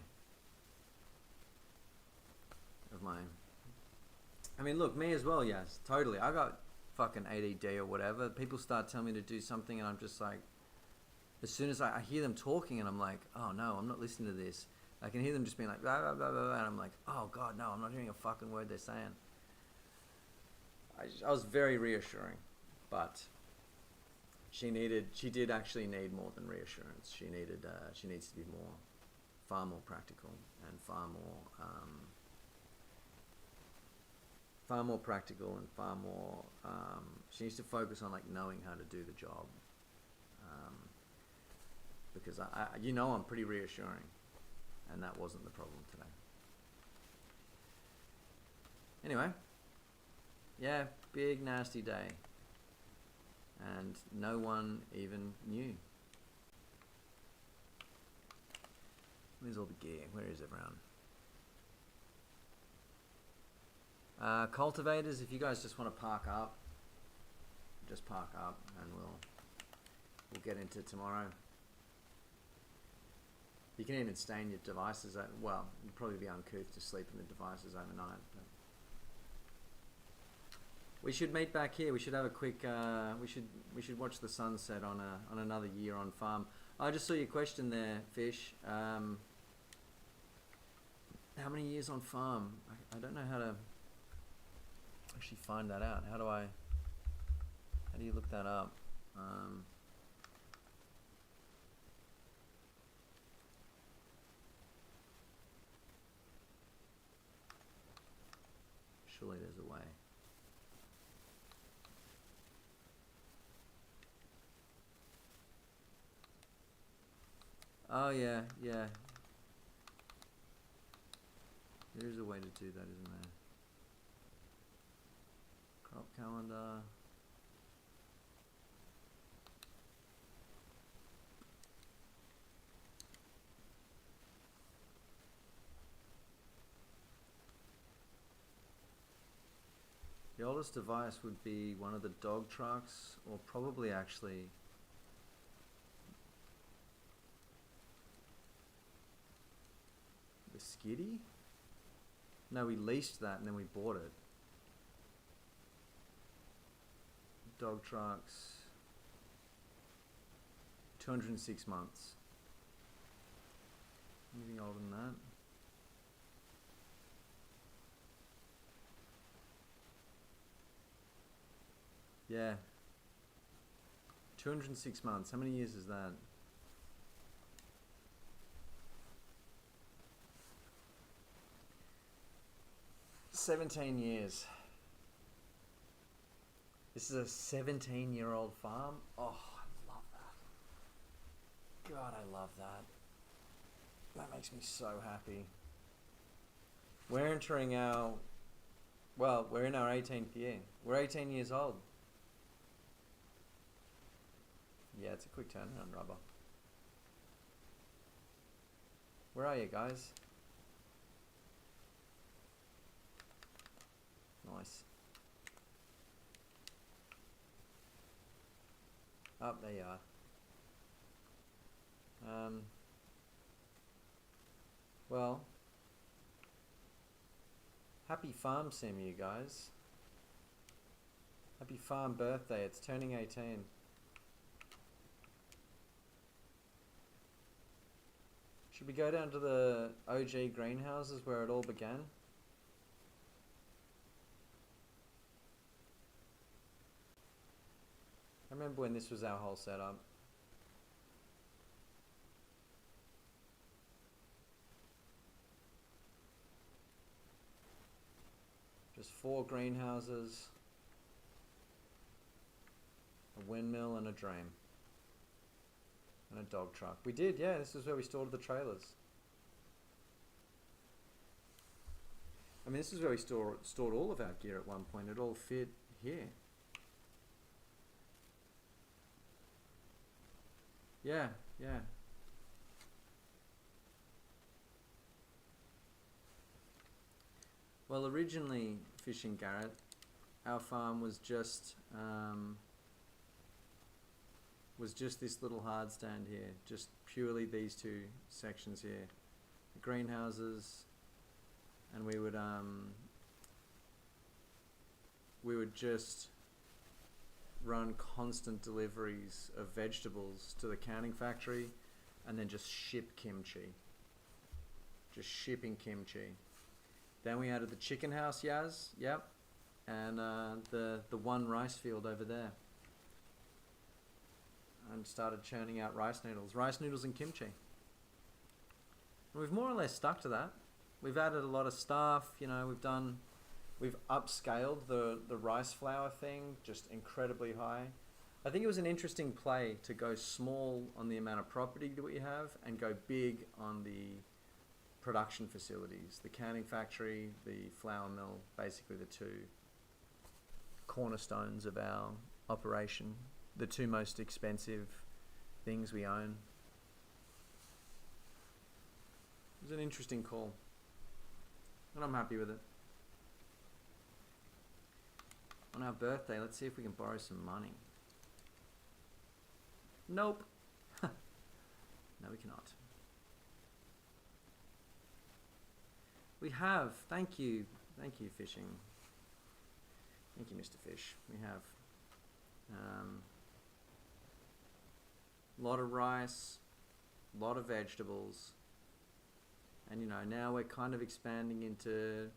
I mean, look, me as well, yes, totally. I got fucking ADD or whatever. People start telling me to do something and I'm just like, as soon as I hear them talking and I'm like, oh no, I'm not listening to this. I can hear them just being like, blah, blah, blah, blah, blah, and I'm like, oh God, no, I'm not hearing a fucking word they're saying. I was very reassuring, but she did actually need more than reassurance. She needs to be far more practical and far more practical and far more, she needs to focus on like knowing how to do the job. Because I'm pretty reassuring, and that wasn't the problem today. Anyway, yeah, big nasty day, and no one even knew. Where's all the gear? Where is everyone? Cultivators, if you guys just want to park up, just park up, and we'll get into tomorrow. You can even stain your devices. Well, you'd probably be uncouth to sleep in the devices overnight. But we should meet back here. We should have a quick. We should watch the sunset on another year on farm. I just saw your question there, Fish. How many years on farm? I don't know how to actually find that out. How do you look that up? Surely there's a way. Oh yeah. There is a way to do that, isn't there? Crop calendar. The oldest device would be one of the dog trucks, or probably actually the Skiddy? No, we leased that and then we bought it. Dog trucks, 206 months. Anything older than that? Yeah. 206 months. How many years is that? $17 years. This is a 17-year-old farm. Oh, I love that. God, I love that. That makes me so happy. We're entering we're in our 18th year. We're 18 years old. Yeah, it's a quick turnaround, rubber. Where are you guys? Nice. Oh, there you are. Well, happy farm sim, you guys. Happy farm birthday. It's turning 18. Should we go down to the OG greenhouses where it all began? I remember when this was our whole setup. 4 greenhouses, a windmill and a dream. And a dog truck. We did, yeah, this is where we stored the trailers. I mean, this is where we stored all of our gear at one point. It all fit here. Yeah, yeah. Well, originally, Fishing Garrett, our farm was just this little hard stand here, just purely these 2 sections here, the greenhouses, and we would just run constant deliveries of vegetables to the canning factory, and then just ship kimchi, just shipping kimchi. Then we added the chicken house, Yaz, yep, and the 1 rice field over there. And started churning out rice noodles and kimchi. And we've more or less stuck to that. We've added a lot of stuff, you know, we've upscaled the rice flour thing just incredibly high. I think it was an interesting play to go small on the amount of property that we have and go big on the production facilities, the canning factory, the flour mill, basically the 2 cornerstones of our operation, the 2 most expensive things we own. It was an interesting call, and I'm happy with it. On our birthday, let's see if we can borrow some money. Nope. No, we cannot. We have, thank you, Fishing. Thank you, Mr. Fish. We have a lot of rice, a lot of vegetables, and you know, now we're kind of expanding into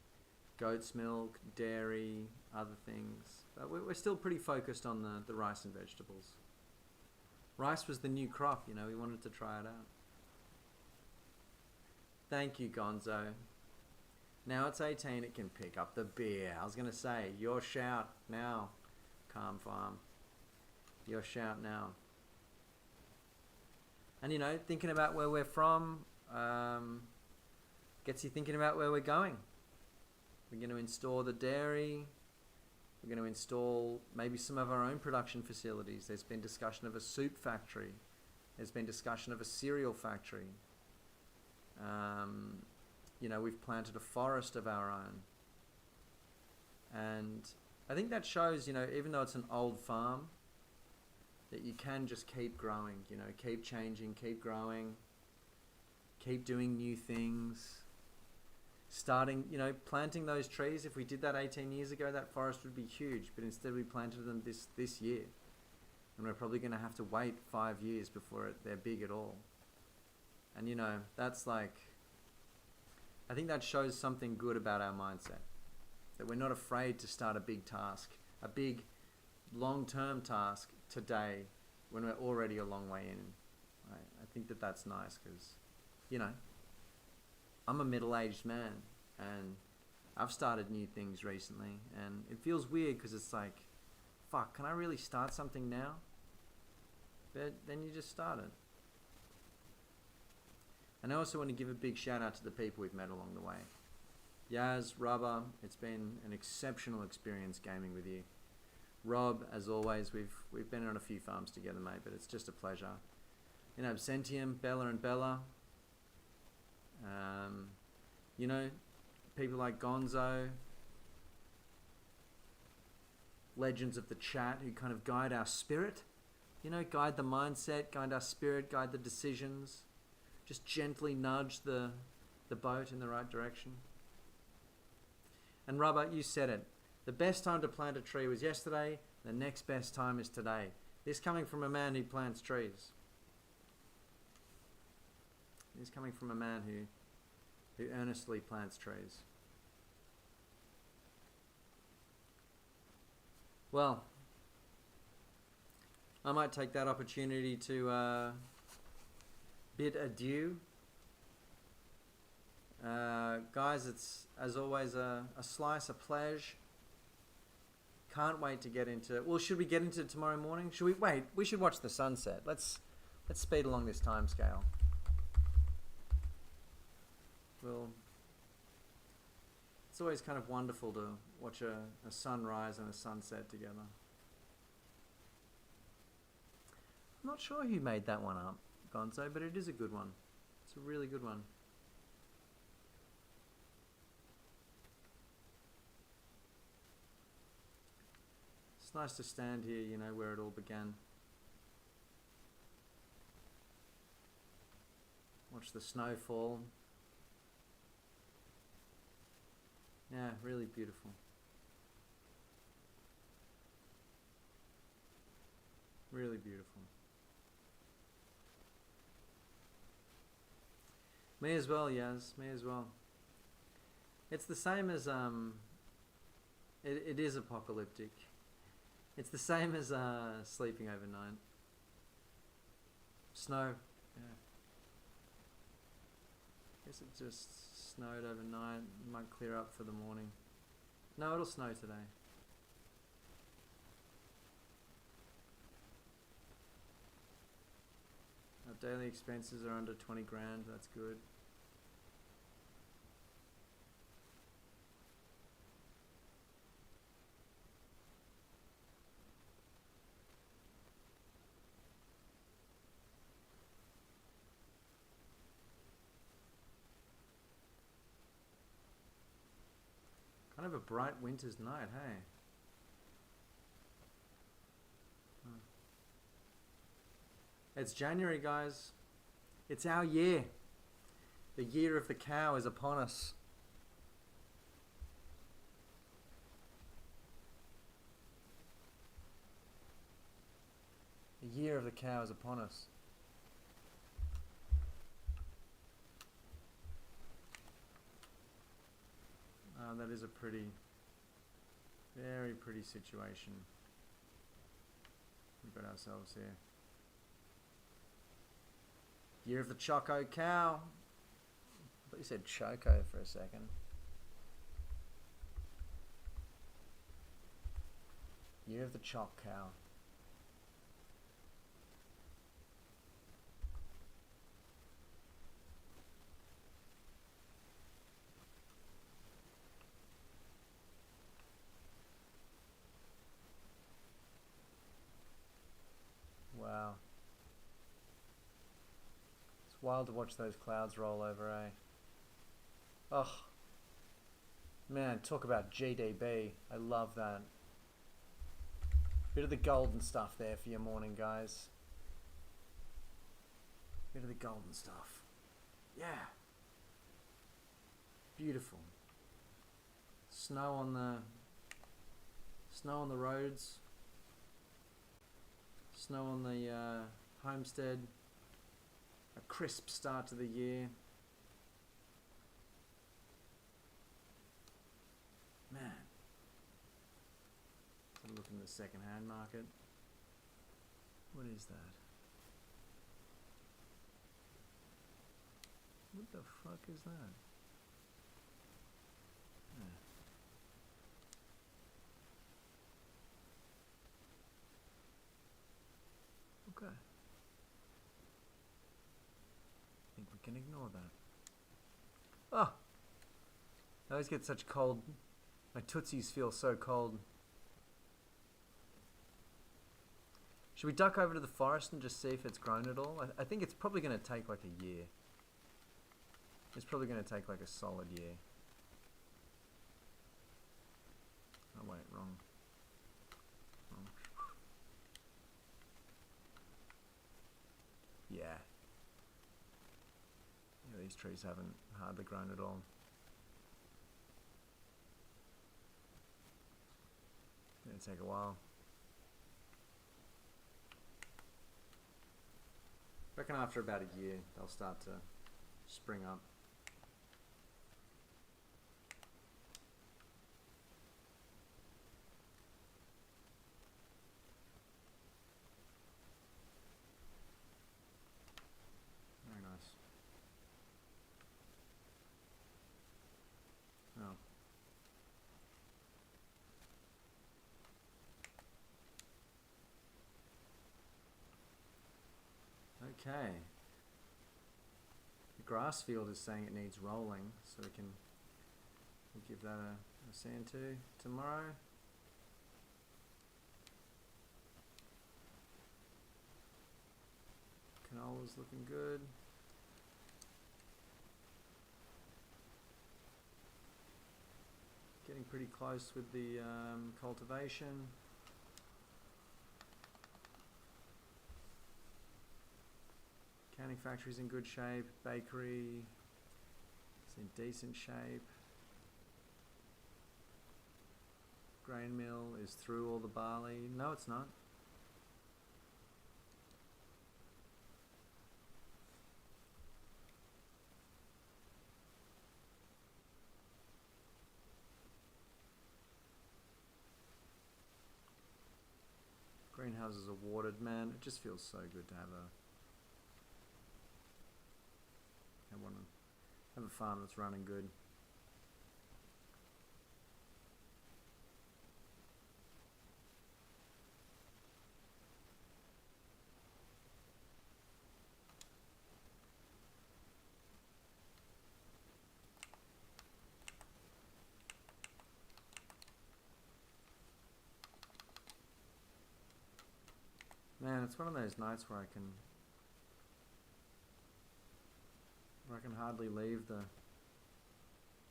goat's milk, dairy, other things, but we're still pretty focused on the rice and vegetables. Rice was the new crop, you know, we wanted to try it out. Thank you, Gonzo. Now it's 18, it can pick up the beer. I was going to say, your shout now, Calm Farm. Your shout now. And you know, thinking about where we're from gets you thinking about where we're going. We're going to install the dairy. We're going to install maybe some of our own production facilities. There's been discussion of a soup factory. There's been discussion of a cereal factory. You know, we've planted a forest of our own. And I think that shows, you know, even though it's an old farm, that you can just keep growing, you know, keep changing, keep growing, keep doing new things. Starting, you know, planting those trees. If we did that 18 years ago, that forest would be huge, but instead we planted them this year. And we're probably going to have to wait 5 years before they're big at all. And you know, that's like, I think that shows something good about our mindset. That we're not afraid to start a big task, a big long-term task today when we're already a long way in. Right? I think that that's nice because, you know, I'm a middle-aged man and I've started new things recently and it feels weird because it's like, fuck, can I really start something now? But then you just start it. And I also want to give a big shout out to the people we've met along the way. Yaz, Rubber, it's been an exceptional experience gaming with you. Rob, as always, we've been on a few farms together, mate, but it's just a pleasure. In Absentium, Bella and Bella. You know, people like Gonzo, legends of the chat who kind of guide our spirit, you know, guide the mindset, guide our spirit, guide the decisions, just gently nudge the boat in the right direction. And Rubber, you said it. The best time to plant a tree was yesterday, the next best time is today. This coming from a man who plants trees. This coming from a man who earnestly plants trees. Well, I might take that opportunity to bid adieu. Guys, it's as always a slice, a pleasure. Can't wait to get into... Well, should we get into tomorrow morning? Should we... Wait, we should watch the sunset. Let's speed along this time scale. Well, it's always kind of wonderful to watch a sunrise and a sunset together. I'm not sure who made that one up, Gonzo, but it is a good one. It's a really good one. It's nice to stand here, you know, where it all began. Watch the snow fall. Yeah, really beautiful. Really beautiful. Me as well, Yaz. Me as well. It's the same as it is apocalyptic. It's the same as sleeping overnight. Snow. Yeah. Guess it just snowed overnight. It might clear up for the morning. No, it'll snow today. Our daily expenses are under 20 grand. That's good. Kind of a bright winter's night, hey? It's January, guys. It's our year. The year of the cow is upon us. The year of the cow is upon us. That is a pretty, very pretty situation we've got ourselves here. Year of the Choco cow. I thought you said Choco for a second. Year of the Choc cow. Wow. It's wild to watch those clouds roll over, eh? Oh. Man, talk about GDB. I love that. Bit of the golden stuff there for your morning, guys. Bit of the golden stuff. Yeah. Beautiful. Snow on the roads. Snow on the homestead. A crisp start to the year. Man. Have a look in the second-hand market. What is that? What the fuck is that? Yeah. Okay. I think we can ignore that. Oh! I always get such cold. My tootsies feel so cold. Should we duck over to the forest and just see if it's grown at all? I think it's probably going to take like a year. It's probably going to take like a solid year. Oh wait, wrong. Yeah. Yeah, these trees haven't hardly grown at all. It's going to take a while. I reckon after about a year they'll start to spring up. Very nice. Oh. Okay. The grass field is saying it needs rolling, so we'll give that a sand to tomorrow. Canola's looking good. Getting pretty close with the cultivation. Canning factory's in good shape. Bakery is in decent shape. Grain mill is through all the barley. No, it's not. Greenhouses are watered, man. It just feels so good to have a farm that's running good. Man, it's one of those nights where I can hardly leave the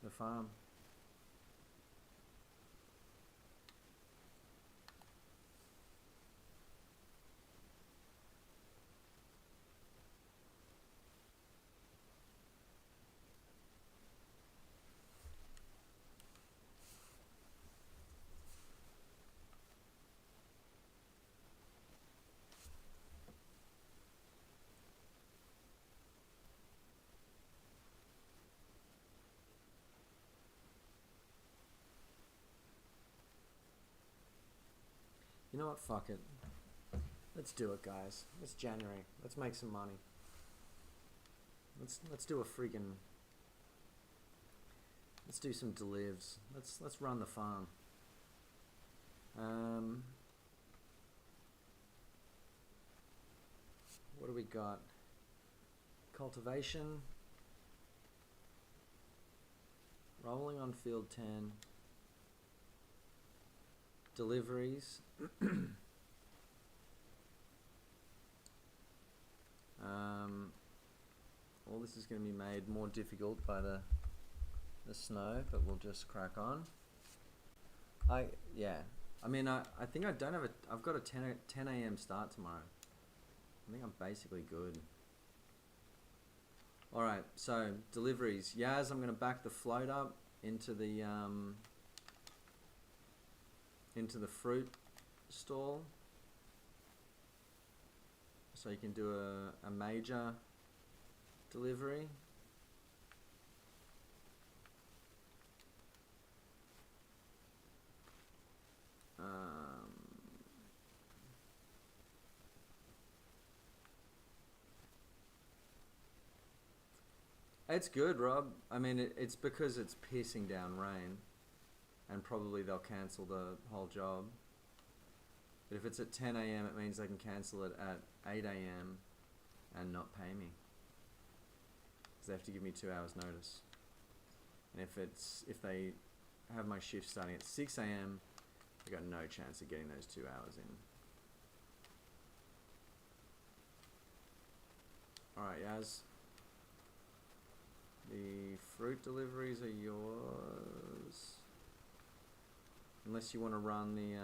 farm. You know what? Fuck it. Let's do it, guys. It's January. Let's make some money. Let's do a freaking. Let's do some delivs. Let's run the farm. What do we got? Cultivation. Rolling on field 10. Deliveries. All this is going to be made more difficult by the snow, but we'll just crack on. I think I don't have I've got a 10 a.m. start tomorrow. I think I'm basically good. Alright, so deliveries. Yaz, I'm going to back the float up into the fruit stall, so you can do a major delivery. It's good, Rob. I mean, it's because it's pissing down rain, and probably they'll cancel the whole job. But if it's at 10 a.m, it means they can cancel it at 8 a.m. and not pay me, because they have to give me 2 hours notice. And if they have my shift starting at 6 a.m, I got no chance of getting those 2 hours in. Alright, Yaz. The fruit deliveries are yours. Unless you want to run the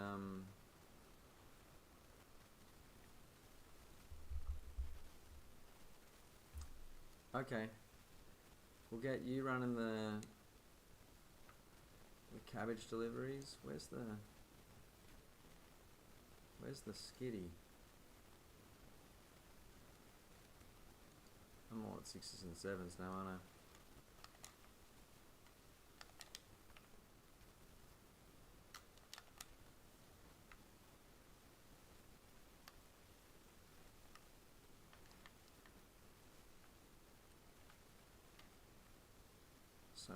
okay. We'll get you running the cabbage deliveries. Where's the skitty? I'm all at 6s and 7s now, aren't I? So,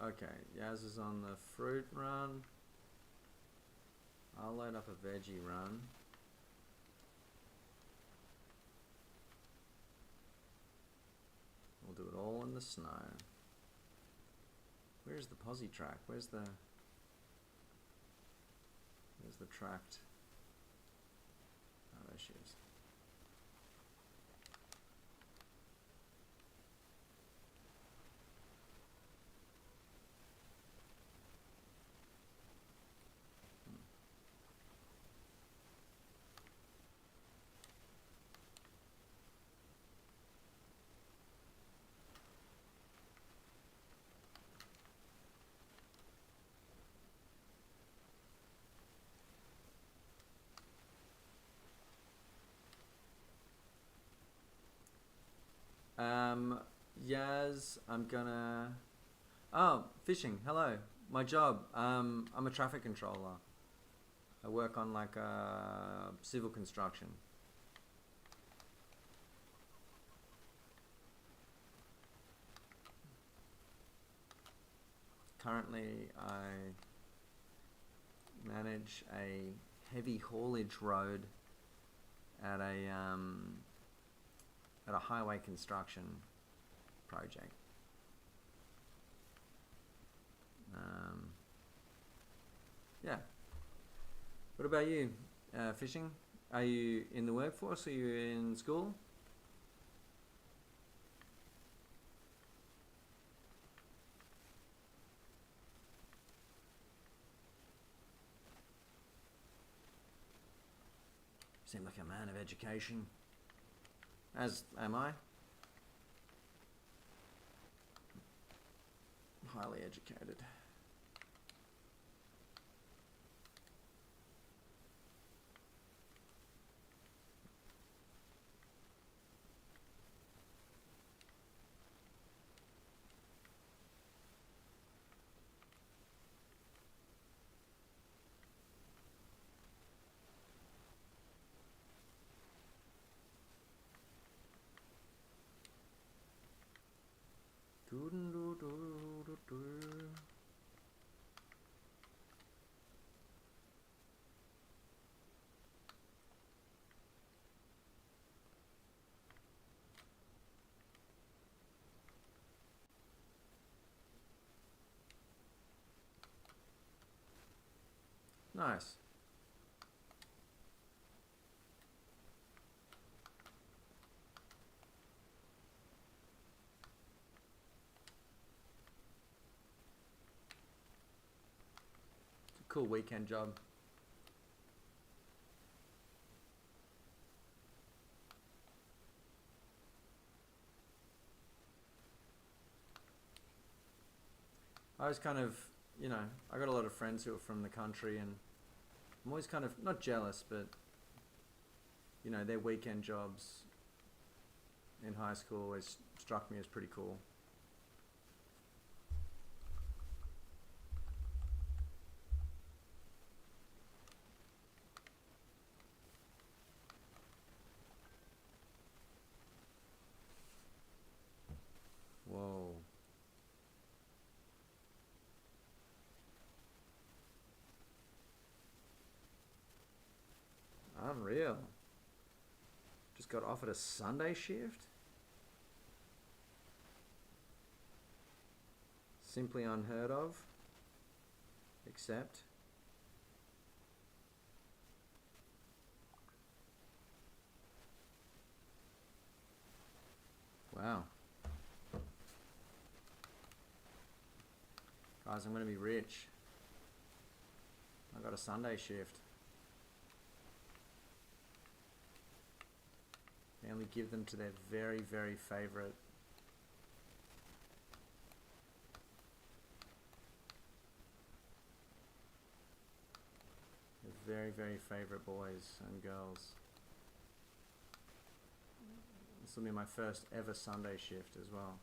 okay, Yaz is on the fruit run. I'll load up a veggie run. the snow. Where's the posi track? Where's the tracked? Oh, there she is. Yaz, I'm gonna... Oh, fishing, hello. My job, I'm a traffic controller. I work on like civil construction. Currently, I manage a heavy haulage road at a highway construction project. Yeah. What about you? Fishing? Are you in the workforce? Are you in school? Seem like a man of education. As am I. Highly educated. Nice. It's a cool weekend job. I was kind of, you know, I got a lot of friends who are from the country, and I'm always kind of, not jealous, but, you know, their weekend jobs in high school always struck me as pretty cool. Whoa. Unreal. Just got offered a Sunday shift? Simply unheard of. Except. Wow. Guys, I'm going to be rich. I got a Sunday shift. They only give them to their very, very favorite boys and girls. This will be my first ever Sunday shift as well.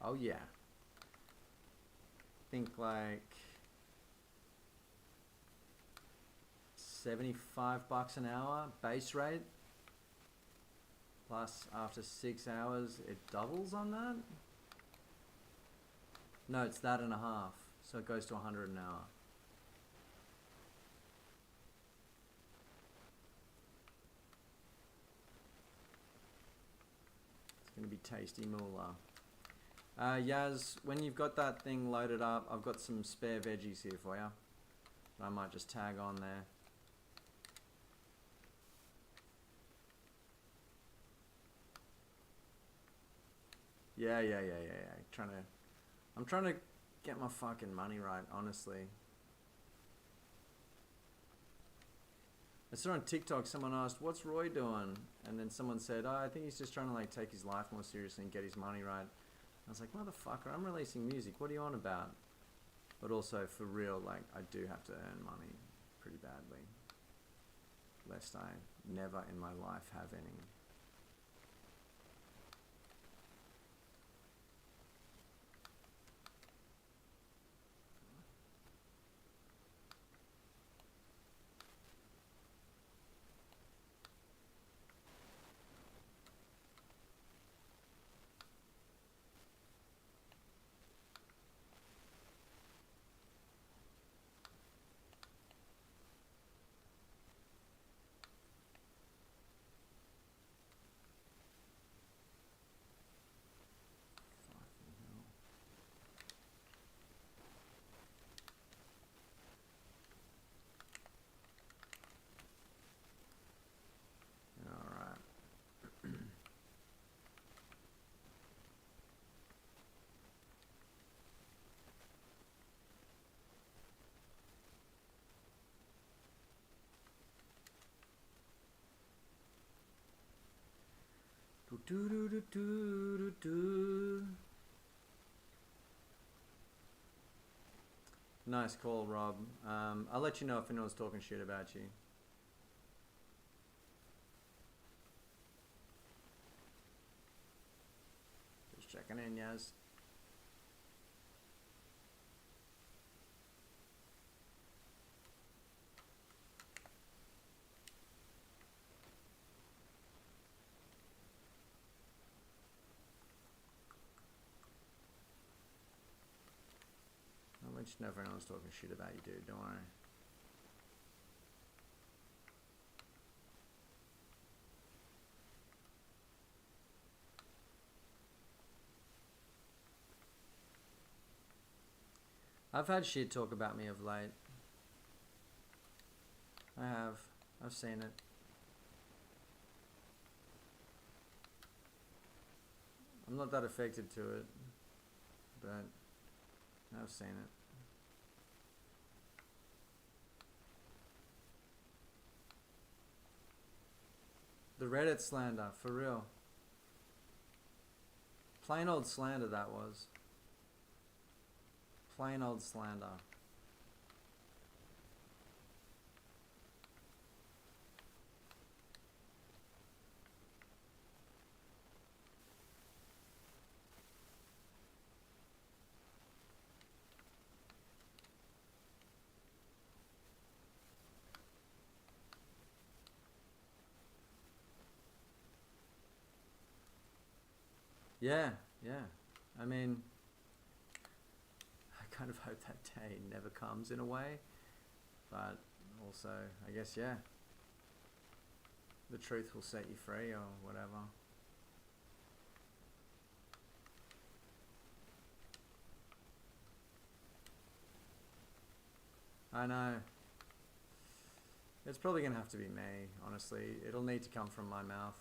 Oh yeah. Think like $75 an hour base rate. Plus after 6 hours it doubles on that? No, it's that and a half. So it goes to 100 an hour. It's tasty moolah. Yaz, when you've got that thing loaded up, I've got some spare veggies here for you. I might just tag on there. Yeah. I'm trying to get my fucking money right, honestly. I saw on TikTok someone asked, "What's Roy doing?" And then someone said, "Oh, I think he's just trying to like take his life more seriously and get his money right." I was like, "Motherfucker, I'm releasing music. What are you on about?" But also, for real, like, I do have to earn money pretty badly, lest I never in my life have any. Nice call, Rob. I'll let you know if anyone's talking shit about you. Just checking in, Yaz. I'll let you know if anyone's talking shit about you, dude. Don't worry. I've had shit talk about me of late. I have. I've seen it. I'm not that affected to it, but I've seen it. The Reddit slander, for real. Plain old slander that was. Plain old slander. Yeah. I mean, I kind of hope that day never comes in a way, but also, I guess, yeah, the truth will set you free or whatever. I know. It's probably gonna have to be me, honestly. It'll need to come from my mouth.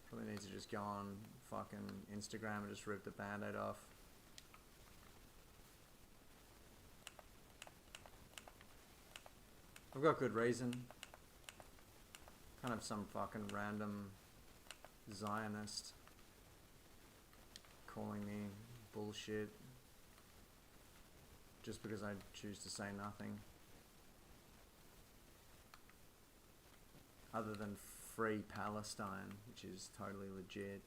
Probably need to just go on fucking Instagram and just rip the band-aid off. I've got good reason. Kind of some fucking random Zionist calling me bullshit just because I choose to say nothing other than free Palestine, which is totally legit.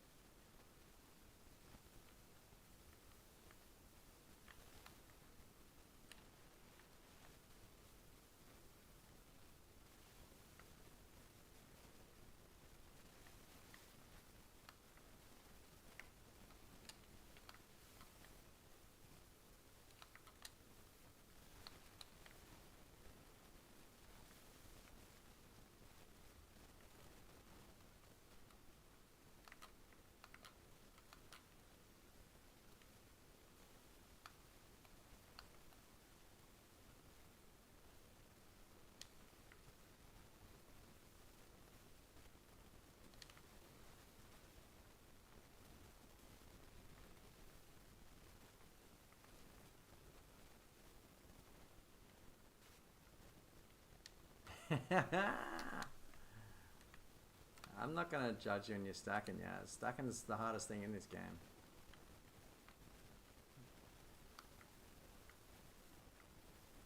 I'm not gonna judge you on your stacking, yeah. Stacking is the hardest thing in this game.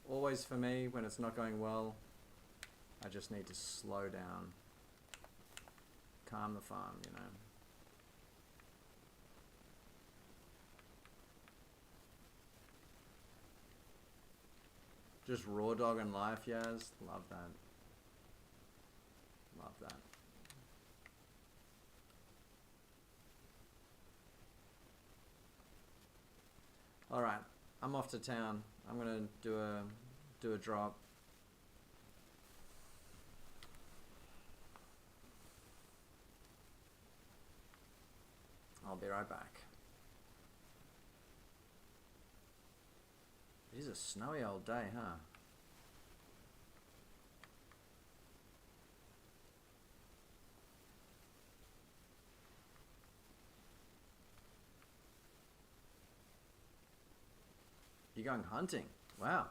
Always for me, when it's not going well, I just need to slow down. Calm the farm, you know. Just raw dog and life, Yaz. Love that. Love that. All right, I'm off to town. I'm gonna do a drop. I'll be right back. It is a snowy old day, huh? You're going hunting? Wow.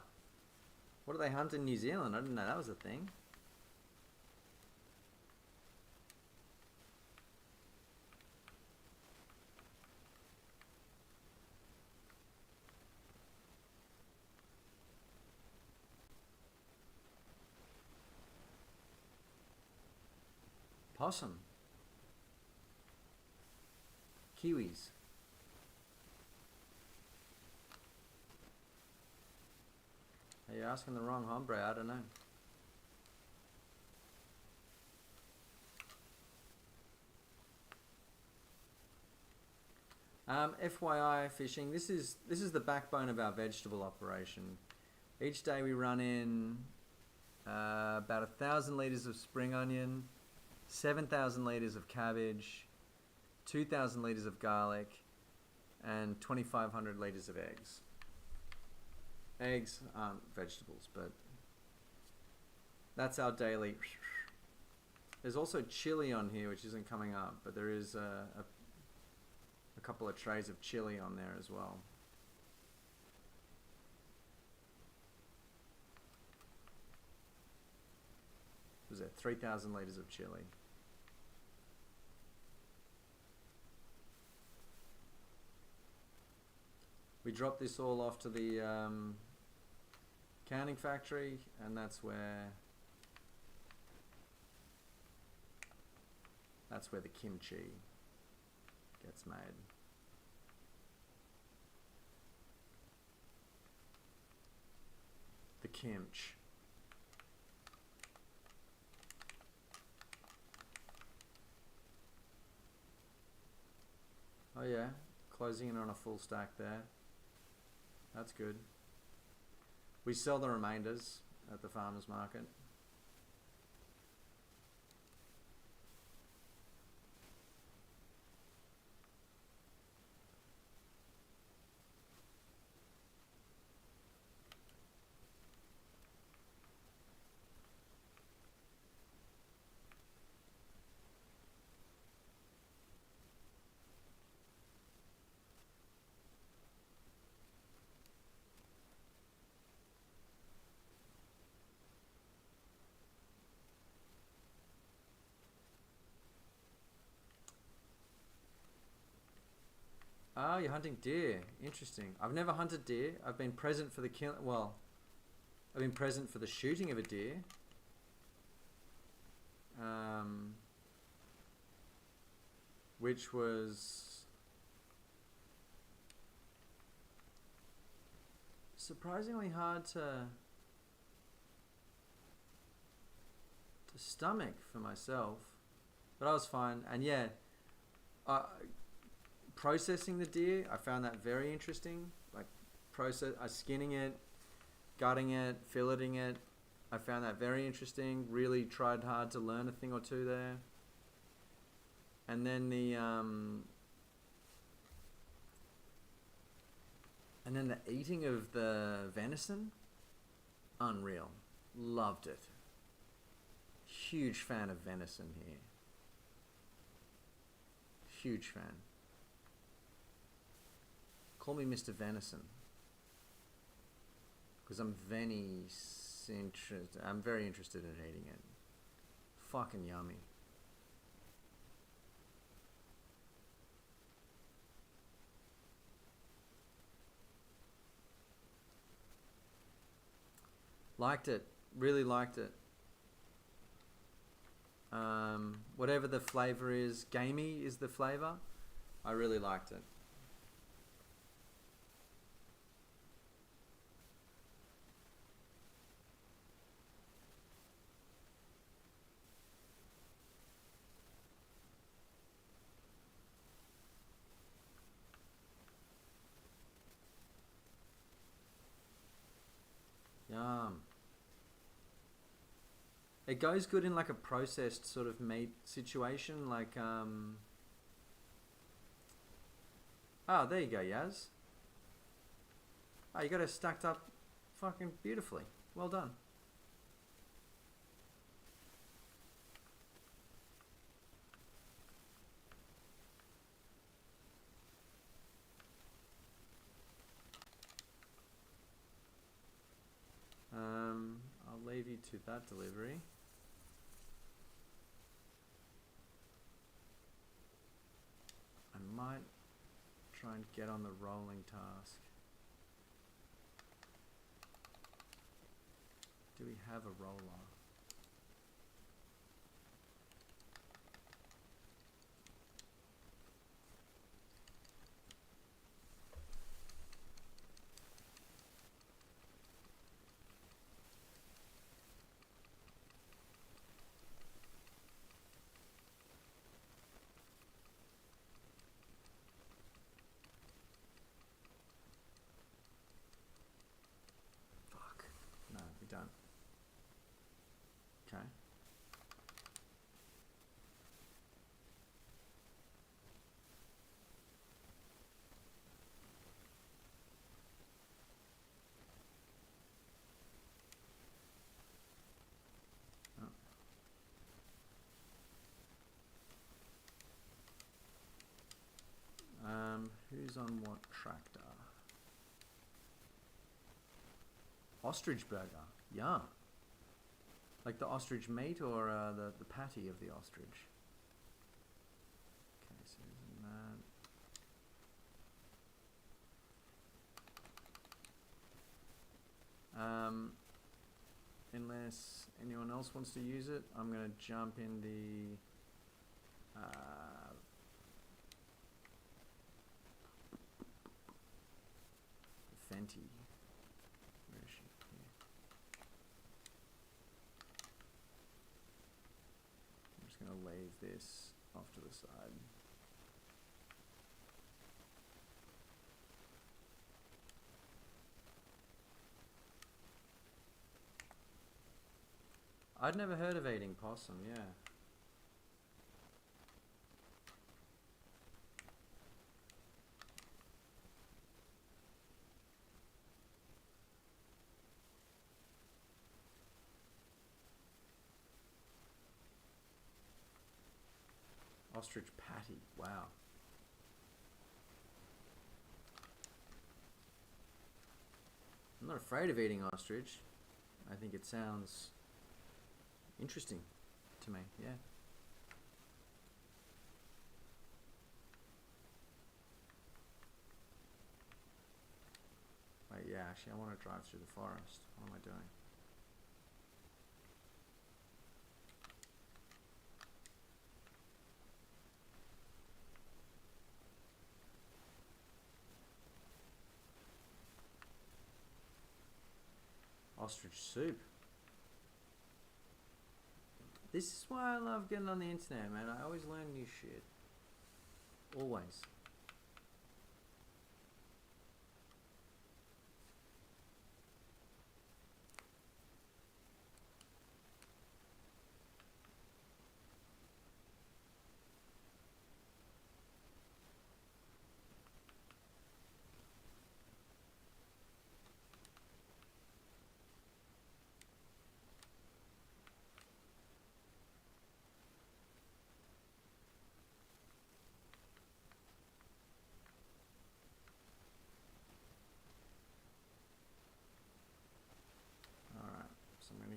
What do they hunt in New Zealand? I didn't know that was a thing. Possum. Kiwis. Are you asking the wrong hombre? I don't know. FYI fishing, this is the backbone of our vegetable operation. Each day we run in about 1,000 litres of spring onion, 7,000 litres of cabbage, 2,000 litres of garlic, and 2,500 litres of eggs. Eggs aren't vegetables, but that's our daily. There's also chili on here, which isn't coming up, but there is a couple of trays of chili on there as well. Was it 3,000 litres of chili? We dropped this all off to the canning factory, and that's where the kimchi gets made. The kimchi. Oh yeah, closing in on a full stack there. That's good. We sell the remainders at the farmer's market. Oh, you're hunting deer. Interesting. I've never hunted deer. I've been present for the kill. Well, I've been present for the shooting of a deer. Which was surprisingly hard to stomach for myself, but I was fine. And yeah, processing the deer, I found that very interesting. Like skinning it, gutting it, filleting it. I found that very interesting. Really tried hard to learn a thing or two there. And then the eating of the venison, unreal. Loved it. Huge fan of venison here. Huge fan. Call me Mr. Venison. Because I'm venison. I'm very interested in eating it. Fucking yummy. Liked it. Really liked it. Whatever the flavor is, gamey is the flavor. I really liked it. Yum. It goes good in like a processed sort of meat situation, like oh, there you go, Yaz. Oh, you got it stacked up fucking beautifully. Well done. I'll leave you to that delivery. I might try and get on the rolling task. Do we have a roller? Fuck. No, we don't. Okay. Who's on what tractor? Ostrich burger. Yum. Like the ostrich meat or the patty of the ostrich? Okay, so isn't that... unless anyone else wants to use it, I'm going to jump in the... Fenty. Where is she? Here. I'm just going to leave this off to the side. I'd never heard of eating possum, yeah. Ostrich patty, wow. I'm not afraid of eating ostrich. I think it sounds interesting to me, yeah. Wait, yeah, actually I want to drive through the forest. What am I doing? Ostrich soup. This is why I love getting on the internet, man. I always learn new shit. Always.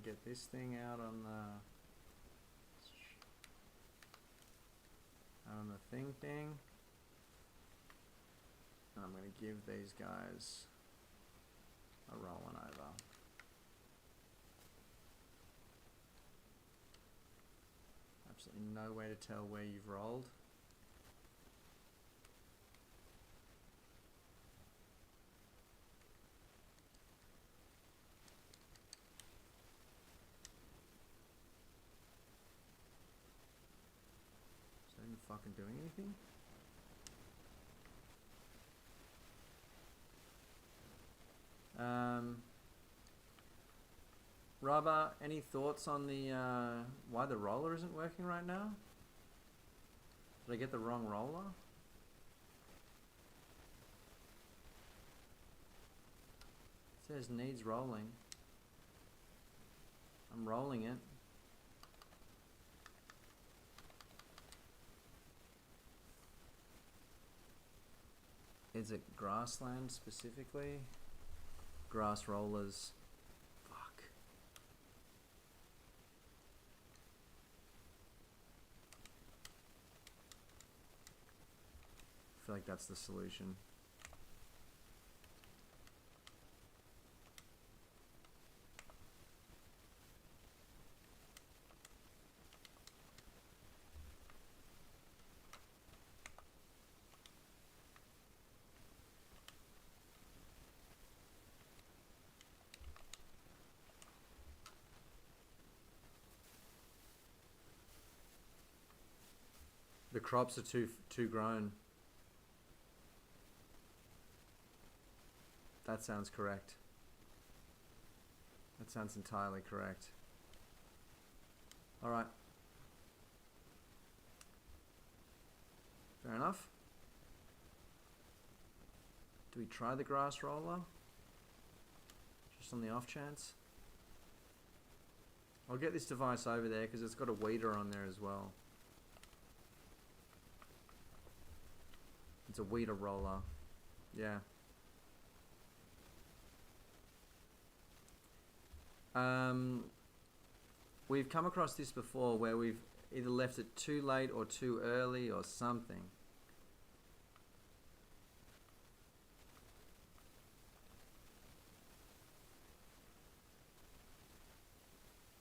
get this thing out on the thing. And I'm going to give these guys a rolling over. Absolutely no way to tell where you've rolled. Is that even fucking doing anything? Rubber, any thoughts on the why the roller isn't working right now? Did I get the wrong roller? It says needs rolling. I'm rolling it. Is it grassland specifically? Grass rollers. Fuck. I feel like that's the solution. The crops are too grown. That sounds correct. That sounds entirely correct. Alright. Fair enough. Do we try the grass roller? Just on the off chance? I'll get this device over there because it's got a weeder on there as well. It's a weeder roller. Yeah. We've come across this before where we've either left it too late or too early or something.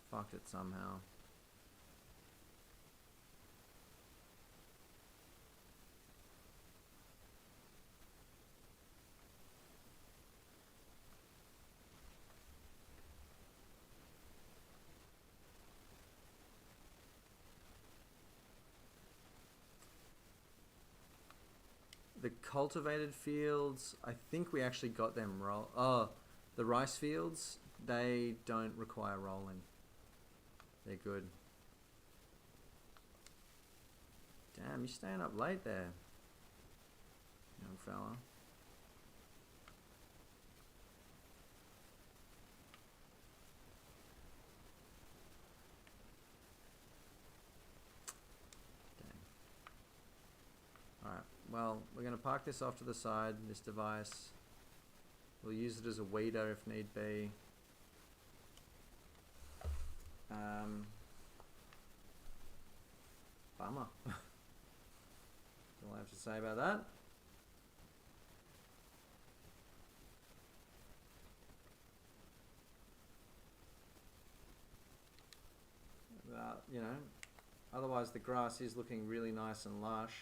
Fucked it somehow. The cultivated fields, I think we actually got them the rice fields, they don't require rolling. They're good. Damn, you're staying up late there, young fella. Alright, well, we're going to park this off to the side, this device. We'll use it as a weeder if need be. Bummer. That's all I have to say about that. You know, otherwise the grass is looking really nice and lush.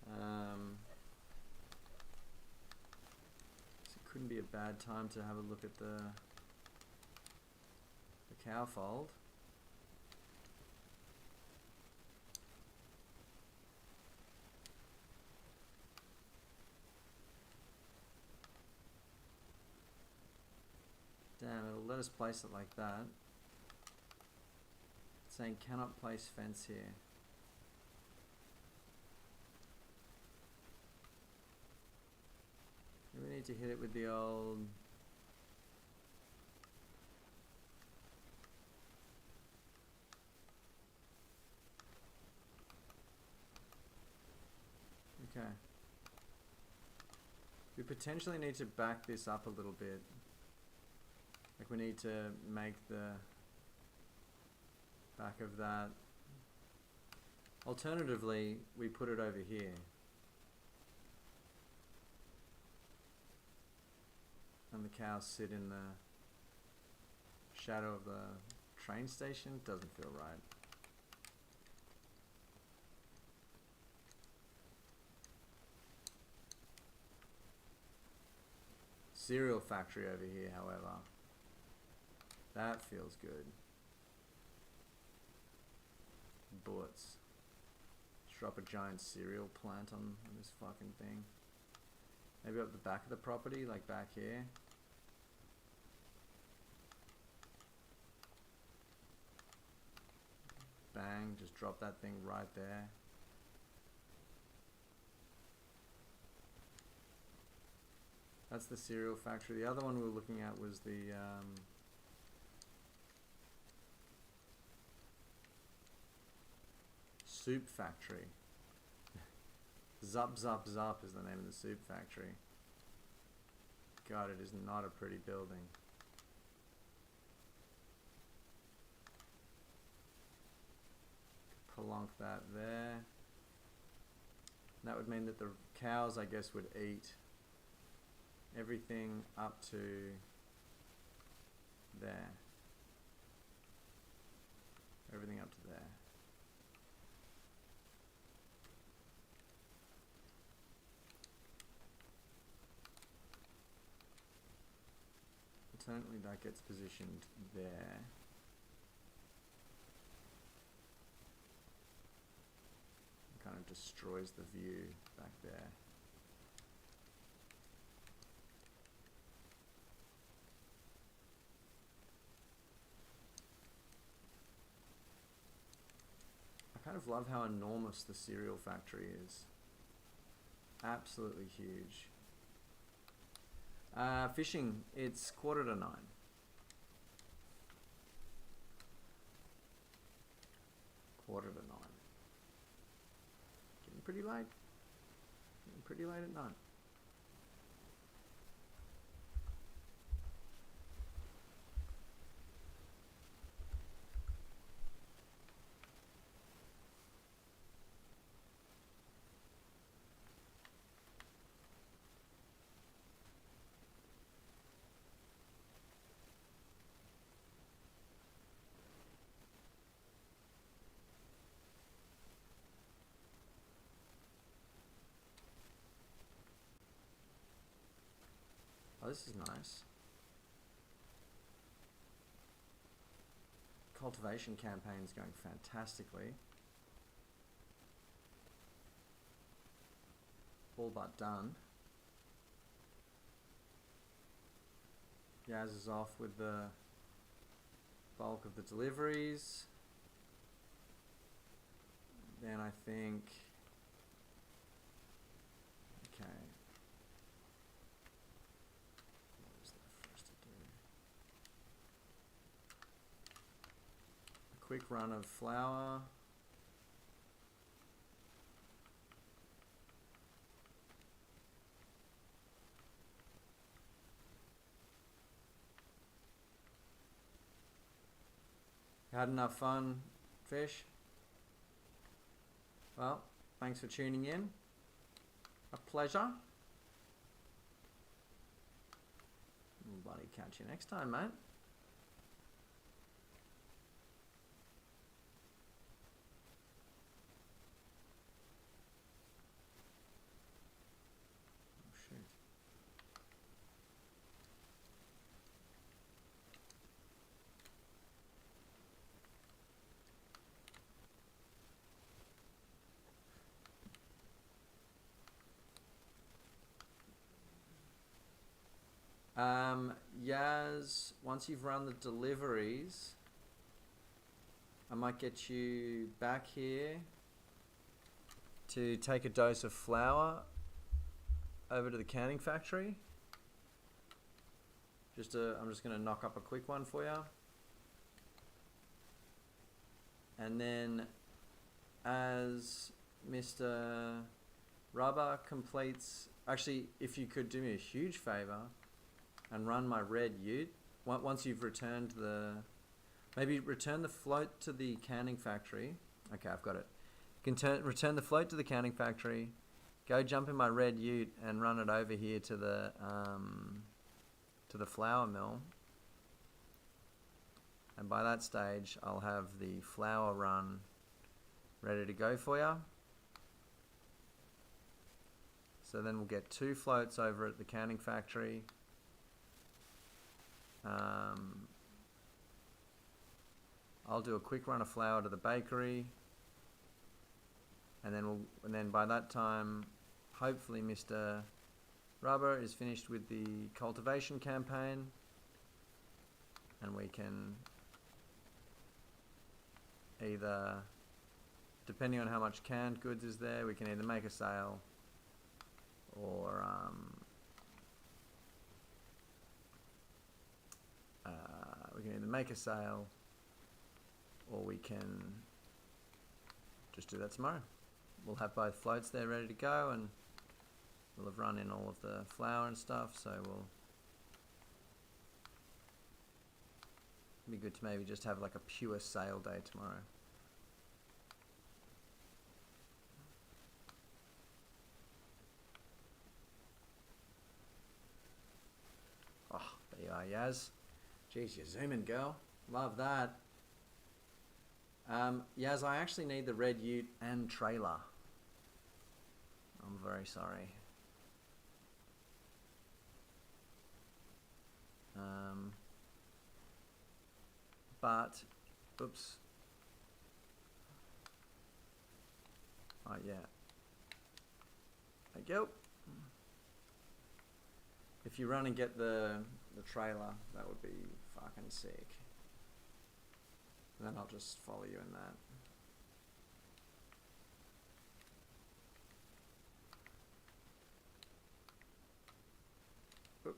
So it couldn't be a bad time to have a look at the cow fold. Damn, it'll let us place it like that. It's saying cannot place fence here. We need to hit it with the old... Okay. We potentially need to back this up a little bit. Like we need to make the back of that. Alternatively, we put it over here. And the cows sit in the shadow of the train station. Doesn't feel right. Cereal factory over here, however. That feels good. Bullets. Let's drop a giant cereal plant on this fucking thing. Maybe up the back of the property, like back here. Bang, just drop that thing right there. That's the cereal factory. The other one we were looking at was the soup factory. Zup Zup Zup is the name of the soup factory. God, it is not a pretty building. Plonk that there. That would mean that the cows, I guess, would eat everything up to there. Everything up to there. Alternately, that gets positioned there. Kind of destroys the view back there. I kind of love how enormous the cereal factory is. Absolutely huge. Fishing, it's 9:15. Quarter to 9. Getting pretty late. Getting pretty late at night. Oh, this is nice. Cultivation campaign's going fantastically. All but done. Yaz is off with the bulk of the deliveries. Then I think... Okay. What is that for us to do? A quick run of flour. Had enough fun, fish? Well, thanks for tuning in. A pleasure. Bloody catch you next time, mate. Oh, shoot. Yaz, once you've run the deliveries, I might get you back here to take a dose of flour over to the canning factory. I'm just going to knock up a quick one for you. And then as Mr. Rubber completes, actually, if you could do me a huge favor and run my red ute once you've returned maybe return the float to the canning factory. Okay, I've got it. You can return the float to the canning factory, go jump in my red ute and run it over here to the flour mill. And by that stage, I'll have the flour run ready to go for you. So then we'll get 2 floats over at the canning factory. I'll do a quick run of flour to the bakery, and then by that time, hopefully Mr. Rubber is finished with the cultivation campaign, and we can either, depending on how much canned goods is there, we can either make a sale or we can either make a sale or we can just do that tomorrow. We'll have both floats there ready to go, and we'll have run in all of the flour and stuff, so we'll be good to maybe just have like a pure sale day tomorrow. Oh, there you are, Yaz. Jeez, you're zooming, girl. Love that. Yaz, I actually need the red ute and trailer. I'm very sorry. But, oops. Oh, yeah. Thank you. If you run and get the trailer, that would be fucking sick. And then I'll just follow you in that. Oop.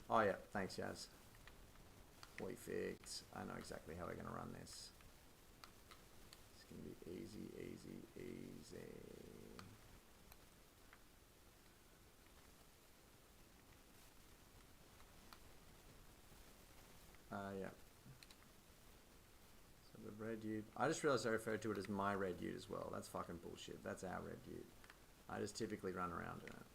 Oh yeah, thanks Yaz. Perfect. I know exactly how we're going to run this. It's going to be easy, easy, easy. Yeah. So the red ute. I just realized I referred to it as my red ute as well. That's fucking bullshit. That's our red ute. I just typically run around in it.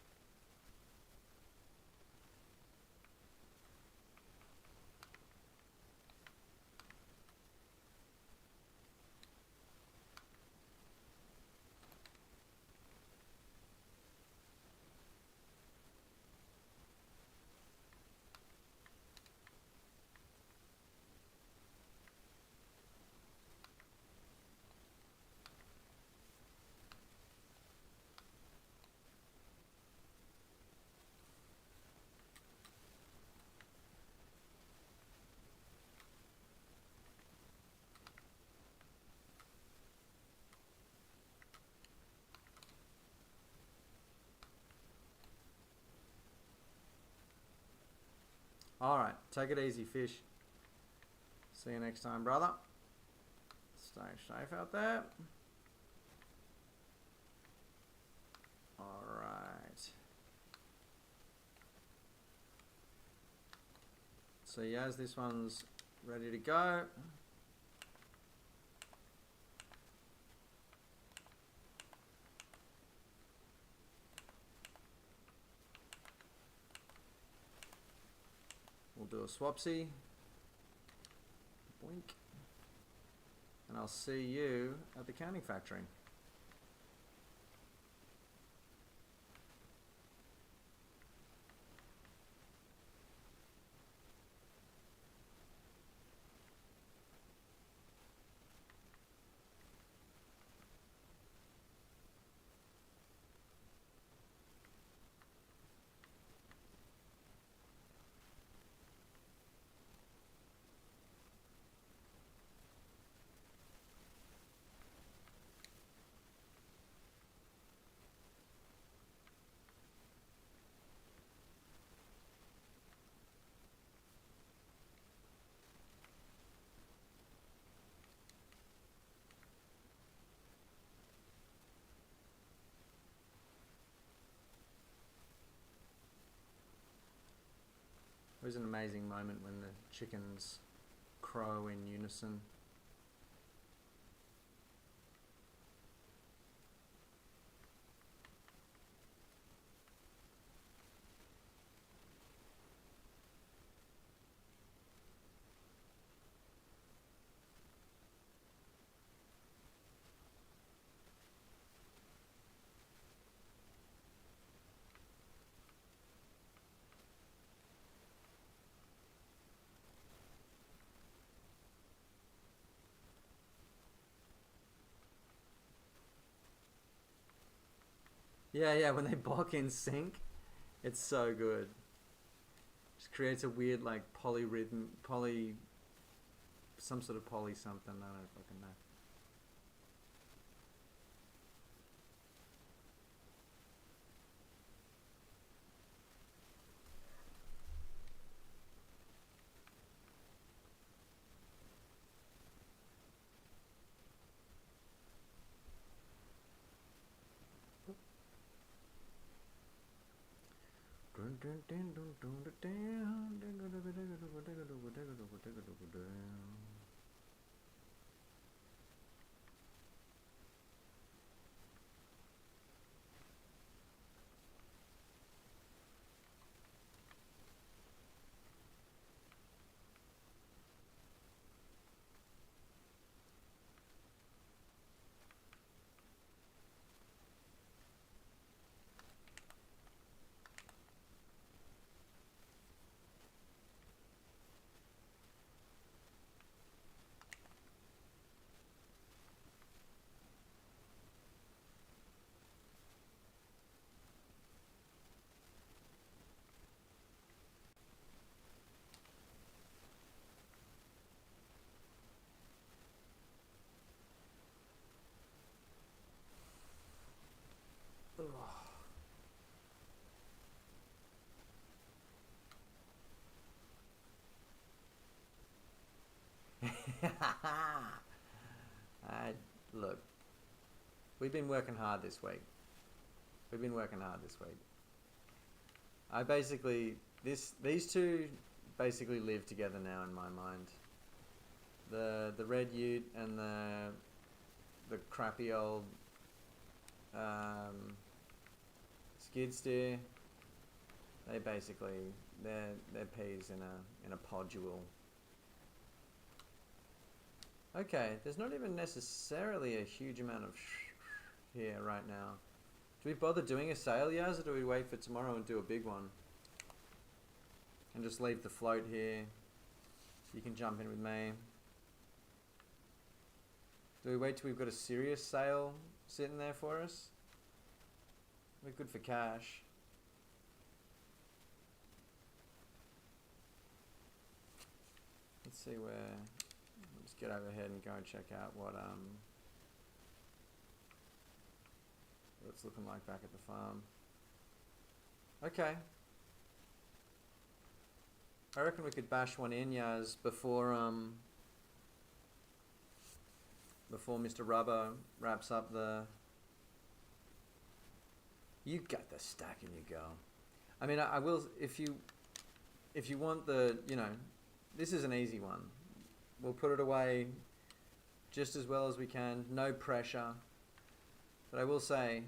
Alright, take it easy, fish. See you next time, brother. Stay safe out there. Alright. So Yaz, this one's ready to go. We'll do a swapsy. Boink. And I'll see you at the canning factory. was an amazing moment when the chickens crow in unison. Yeah, yeah, when they bark in sync, it's so good. Just creates a weird like polyrhythm, some sort of poly something. I don't fucking know. I look. We've been working hard this week. We've been working hard this week. I basically these two basically live together now in my mind. The red Ute and the crappy old skid steer. They basically they're peas in a pod duel. Okay, there's not even necessarily a huge amount of here right now. Do we bother doing a sale, Yaz, or do we wait for tomorrow and do a big one? And just leave the float here. You can jump in with me. Do we wait till we've got a serious sale sitting there for us? We're good for cash. Let's see where... Let's get overhead and go and check out what it's looking like back at the farm. Okay. I reckon we could bash one in, Yaz, before Mr. Rubber wraps up the... You got the stack in your girl. I mean, I will, if you want the, you know, this is an easy one. We'll put it away just as well as we can, no pressure. But I will say,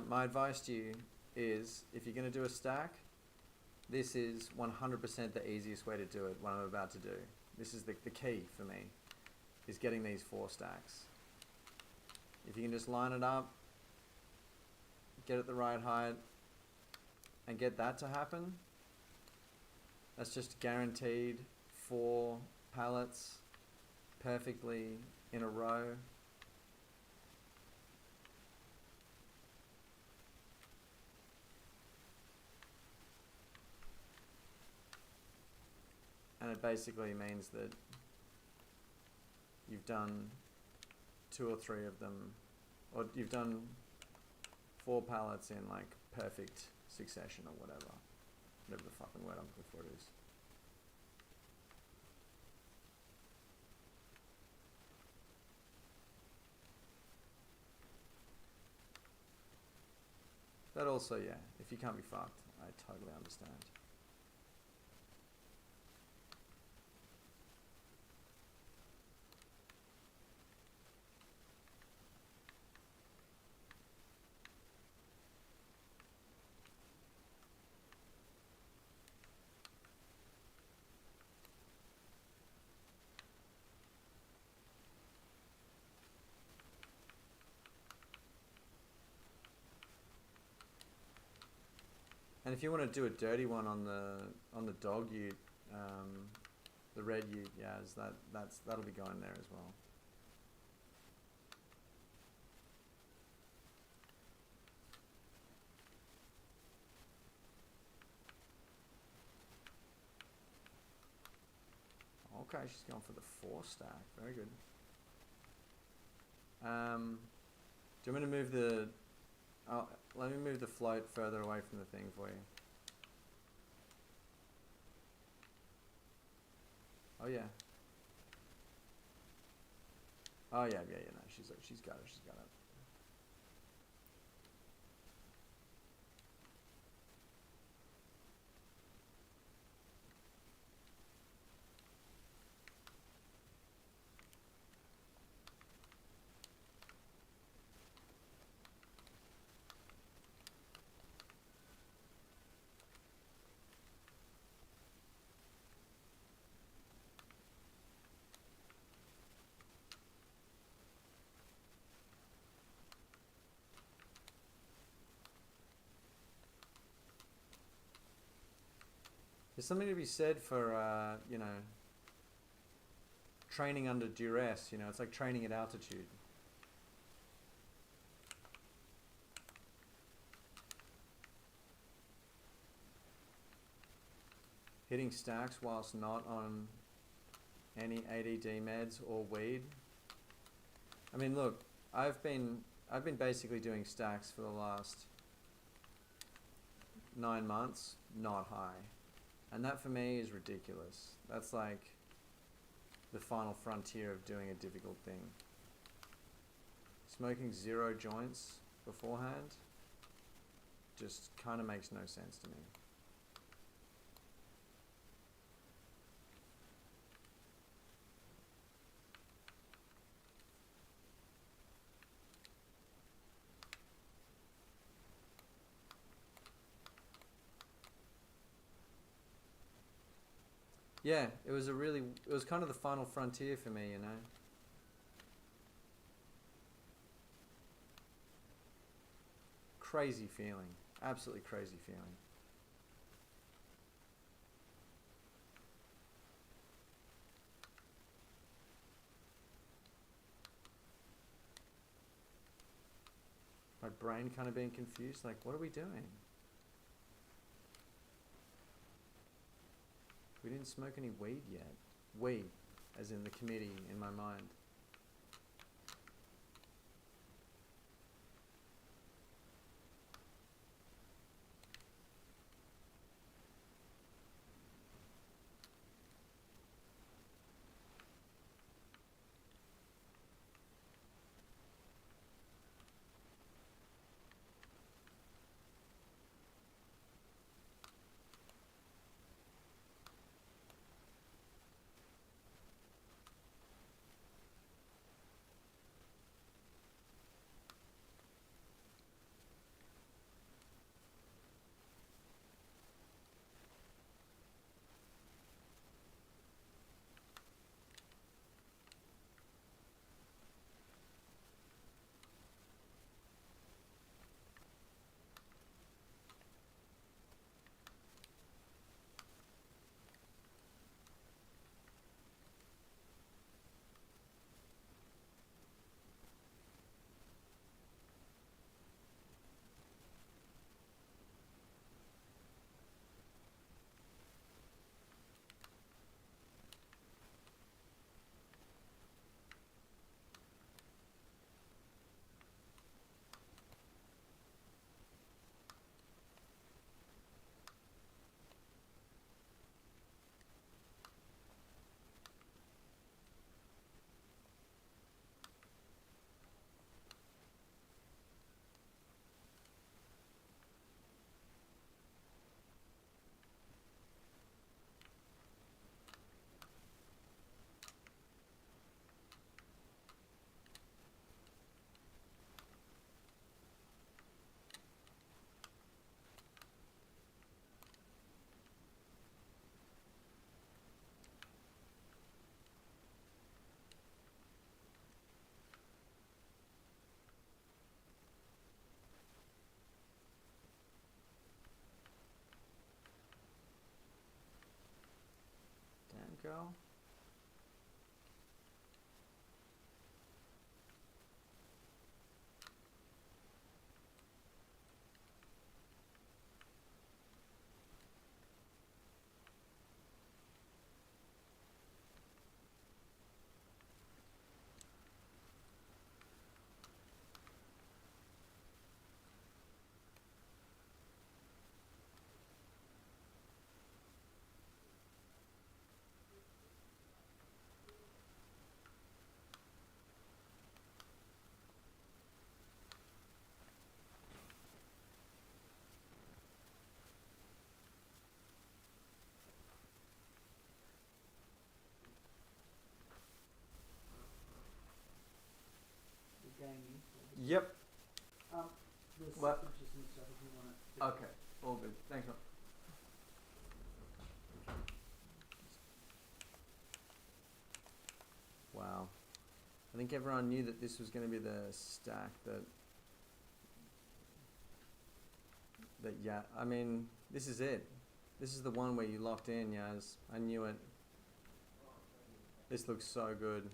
my advice to you is, if you're going to do a stack, this is 100% the easiest way to do it, what I'm about to do. This is the key for me, is getting these 4 stacks. If you can just line it up, get it the right height, and get that to happen, that's just guaranteed 4 pallets perfectly in a row. And it basically means that you've done 2 or 3 of them, or you've done 4 pallets in like perfect succession or whatever the fucking word I'm looking for is. But also, yeah, if you can't be fucked, I totally understand. And if you want to do a dirty one on the dog ute, the red ute, Yaz, that'll be going there as well. Okay, she's going for the 4 stack. Very good. Do you want me to move the... Oh, let me move the float further away from the thing for you. Oh yeah. Oh yeah, no, she's got it, she's got it. There's something to be said for, you know, training under duress, you know, it's like training at altitude. Hitting stacks whilst not on any ADD meds or weed. I mean, look, I've been basically doing stacks for the last 9 months, not high. And that for me is ridiculous. That's like the final frontier of doing a difficult thing. Smoking 0 joints beforehand just kind of makes no sense to me. Yeah, it was kind of the final frontier for me, you know. Crazy feeling, absolutely crazy feeling. My brain kind of being confused, like, what are we doing? We didn't smoke any weed yet. We, as in the committee in my mind. girl. Gaming. Yep. There's What? pictures and stuff if you want it. Okay. All good. Thanks, man. Wow. I think everyone knew that this was going to be the stack that yeah, I mean, this is it. This is the one where you locked in, Yaz. I knew it. This looks so good.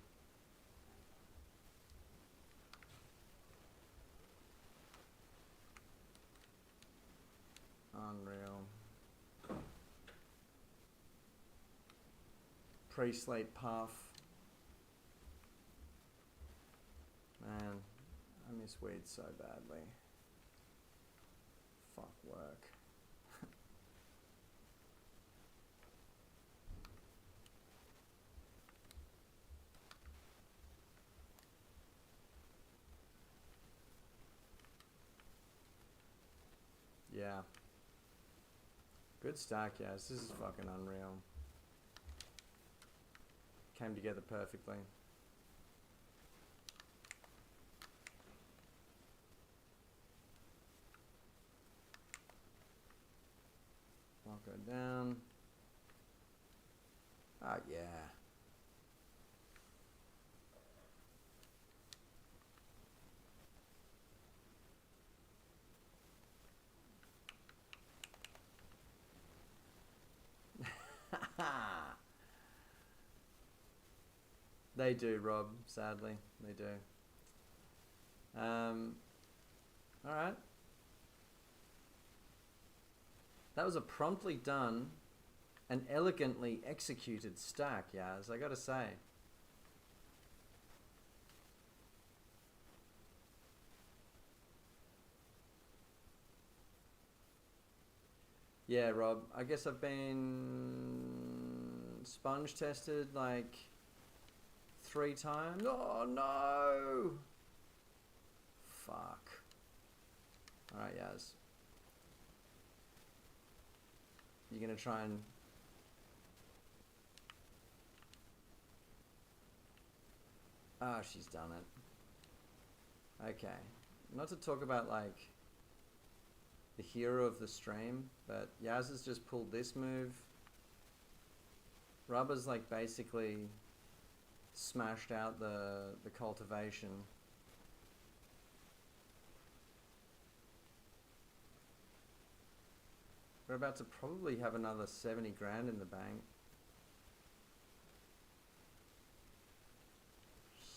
Unreal. Pre-slate puff. Man, I miss weed so badly. Fuck work. Yeah. Good stack, yes. This is fucking unreal. Came together perfectly. I'll go down. Ah, yeah. They do, Rob, sadly. They do. Alright. That was a promptly done and elegantly executed stack, Yaz, I gotta say. Yeah, Rob, I guess I've been sponge tested like 3 times. Oh no! Fuck. Alright, Yaz. You're gonna try and... Ah, she's done it. Okay. Not to talk about like the hero of the stream, but Yaz has just pulled this move. Rubber's like basically smashed out the cultivation. We're about to probably have another 70 grand in the bank.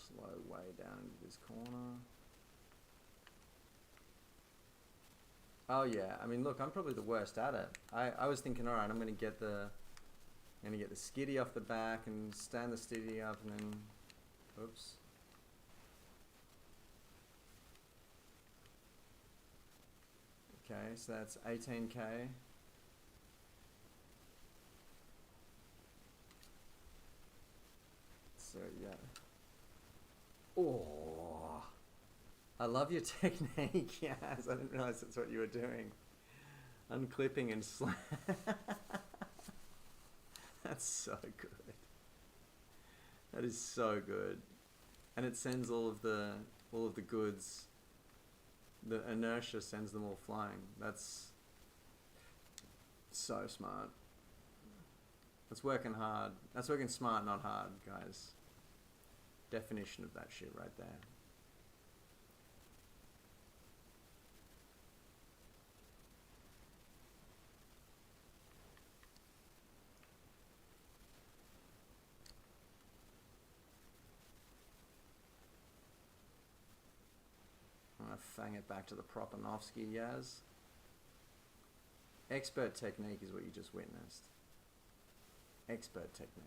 Slow way down into this corner. Oh yeah, I mean look, I'm probably the worst at it. I was thinking, alright, I'm gonna get the skiddy off the back and stand the steady up and then oops. Okay, so that's 18k. So yeah. Oh, I love your technique, yes. I didn't realize that's what you were doing. Unclipping and slam. That's so good. That is so good. And it sends all of the goods. The inertia sends them all flying. That's so smart. That's working hard. That's working smart, not hard, guys. Definition of that shit right there. fang it back to the Propanovsky Yaz. Expert technique is what you just witnessed. Expert technique.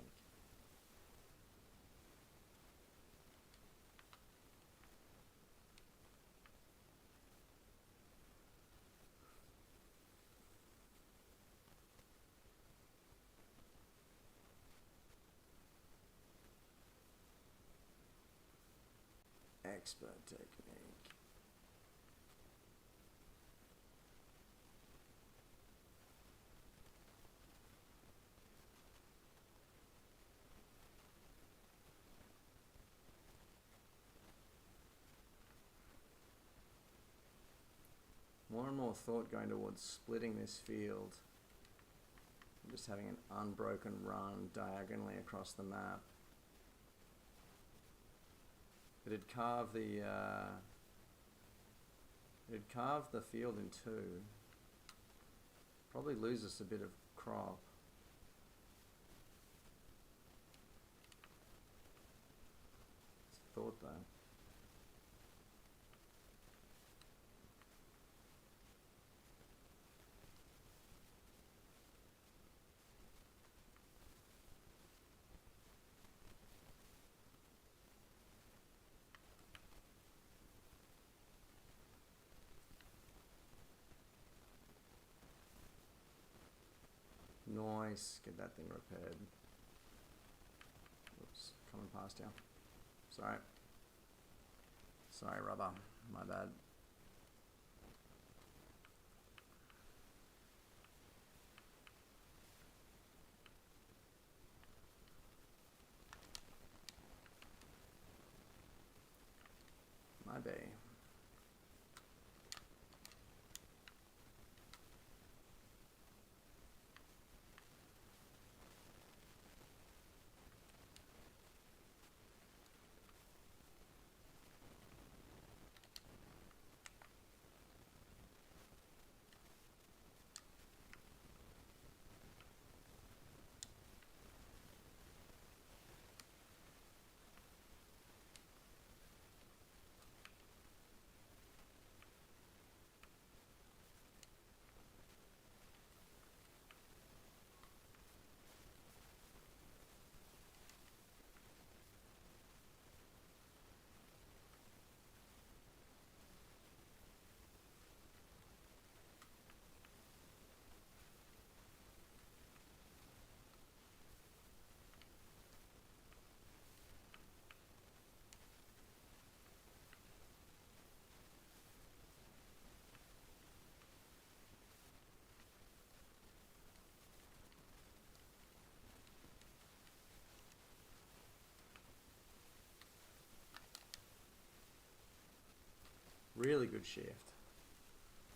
Expert technique. More and more thought going towards splitting this field. Just having an unbroken run diagonally across the map. It'd carve the field in two. Probably lose us a bit of crop. It's a thought though. Nice, get that thing repaired. Oops, coming past you. Sorry. Sorry, rubber. My bad. My bad. Really good shift.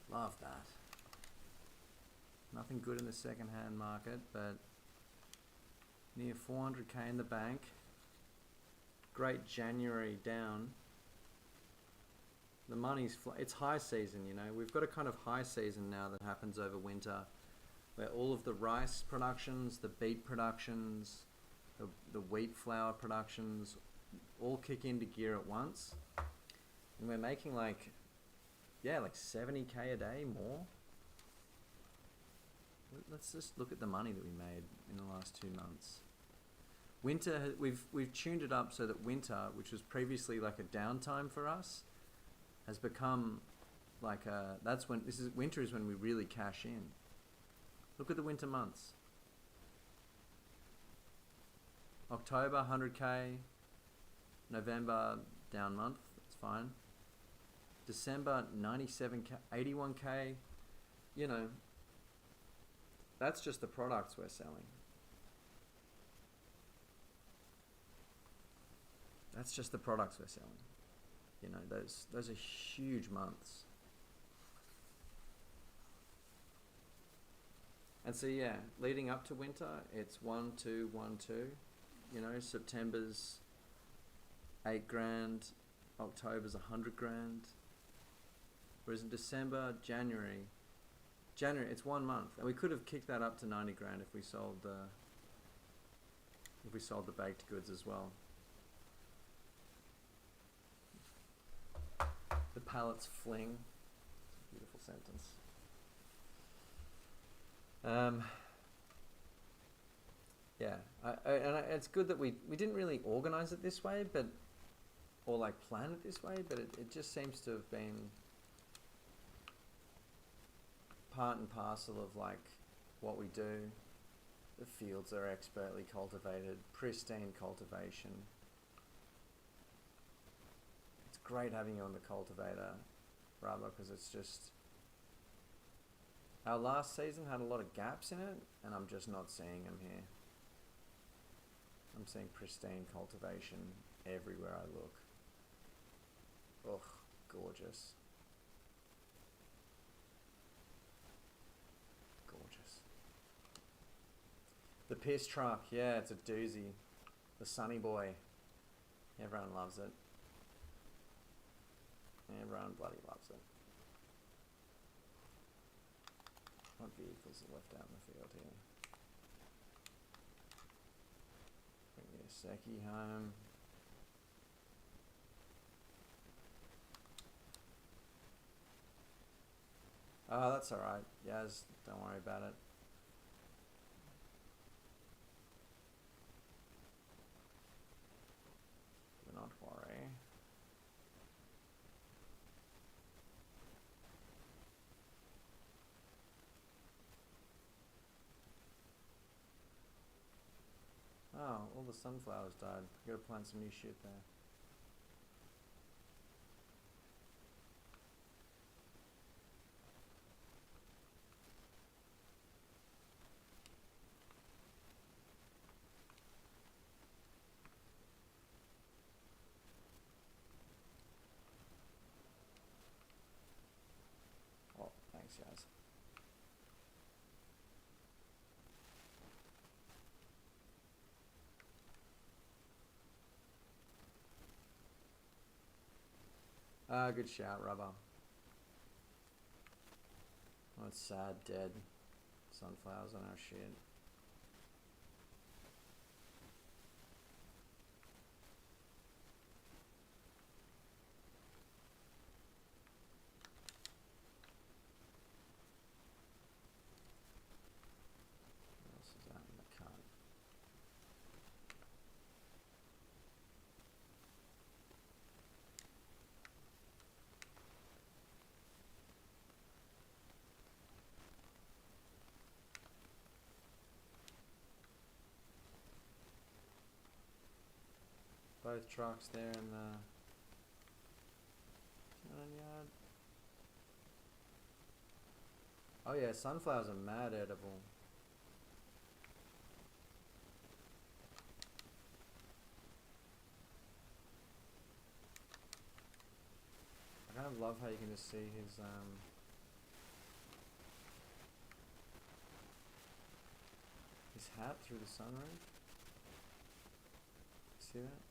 Love that. Nothing good in the second-hand market, but near 400k in the bank. Great January down. The money's it's high season, you know. We've got a kind of high season now that happens over winter, where all of the rice productions, the beet productions, the wheat flour productions, all kick into gear at once. And we're making like 70k a day more. Let's just look at the money that we made in the last 2 months. Winter, we've tuned it up so that winter, which was previously like a downtime for us, has become like winter is when we really cash in. Look at the winter months. October 100k, November down month, it's fine. December 97k, 81k, you know, that's just the products we're selling. That's just the products we're selling. You know, those are huge months. And so yeah, leading up to winter, it's 1, 2, 1, 2. You know, September's 8 grand, October's 100 grand. Whereas in December, January, it's 1 month, and we could have kicked that up to 90 grand if we sold the baked goods as well. The pallets fling. It's a beautiful sentence. Yeah, it's good that we didn't really organize it this way, but or like plan it this way, but it just seems to have been part and parcel of like what we do. The fields are expertly cultivated, pristine cultivation. It's great having you on the cultivator, Rubber, because it's just our last season had a lot of gaps in it, and I'm just not seeing them here. I'm seeing pristine cultivation everywhere I look. Ugh, gorgeous. Gorgeous. The piss truck, yeah, it's a doozy. The Sunny Boy. Everyone loves it. Everyone bloody loves it. What vehicles are left out in the field here? Bring your Seki home. Oh, that's alright. Yaz, don't worry about it. Do not worry. Oh, all the sunflowers died. Gotta plant some new shit there. Oh, thanks, Yaz. Good shout, Rubber. Oh, it's sad, dead. Sunflowers on our shit. What else is out in the cart? Both trucks there in the yard. Oh yeah, sunflowers are mad edible. I kind of love how you can just see his hat through the sunroof. See that?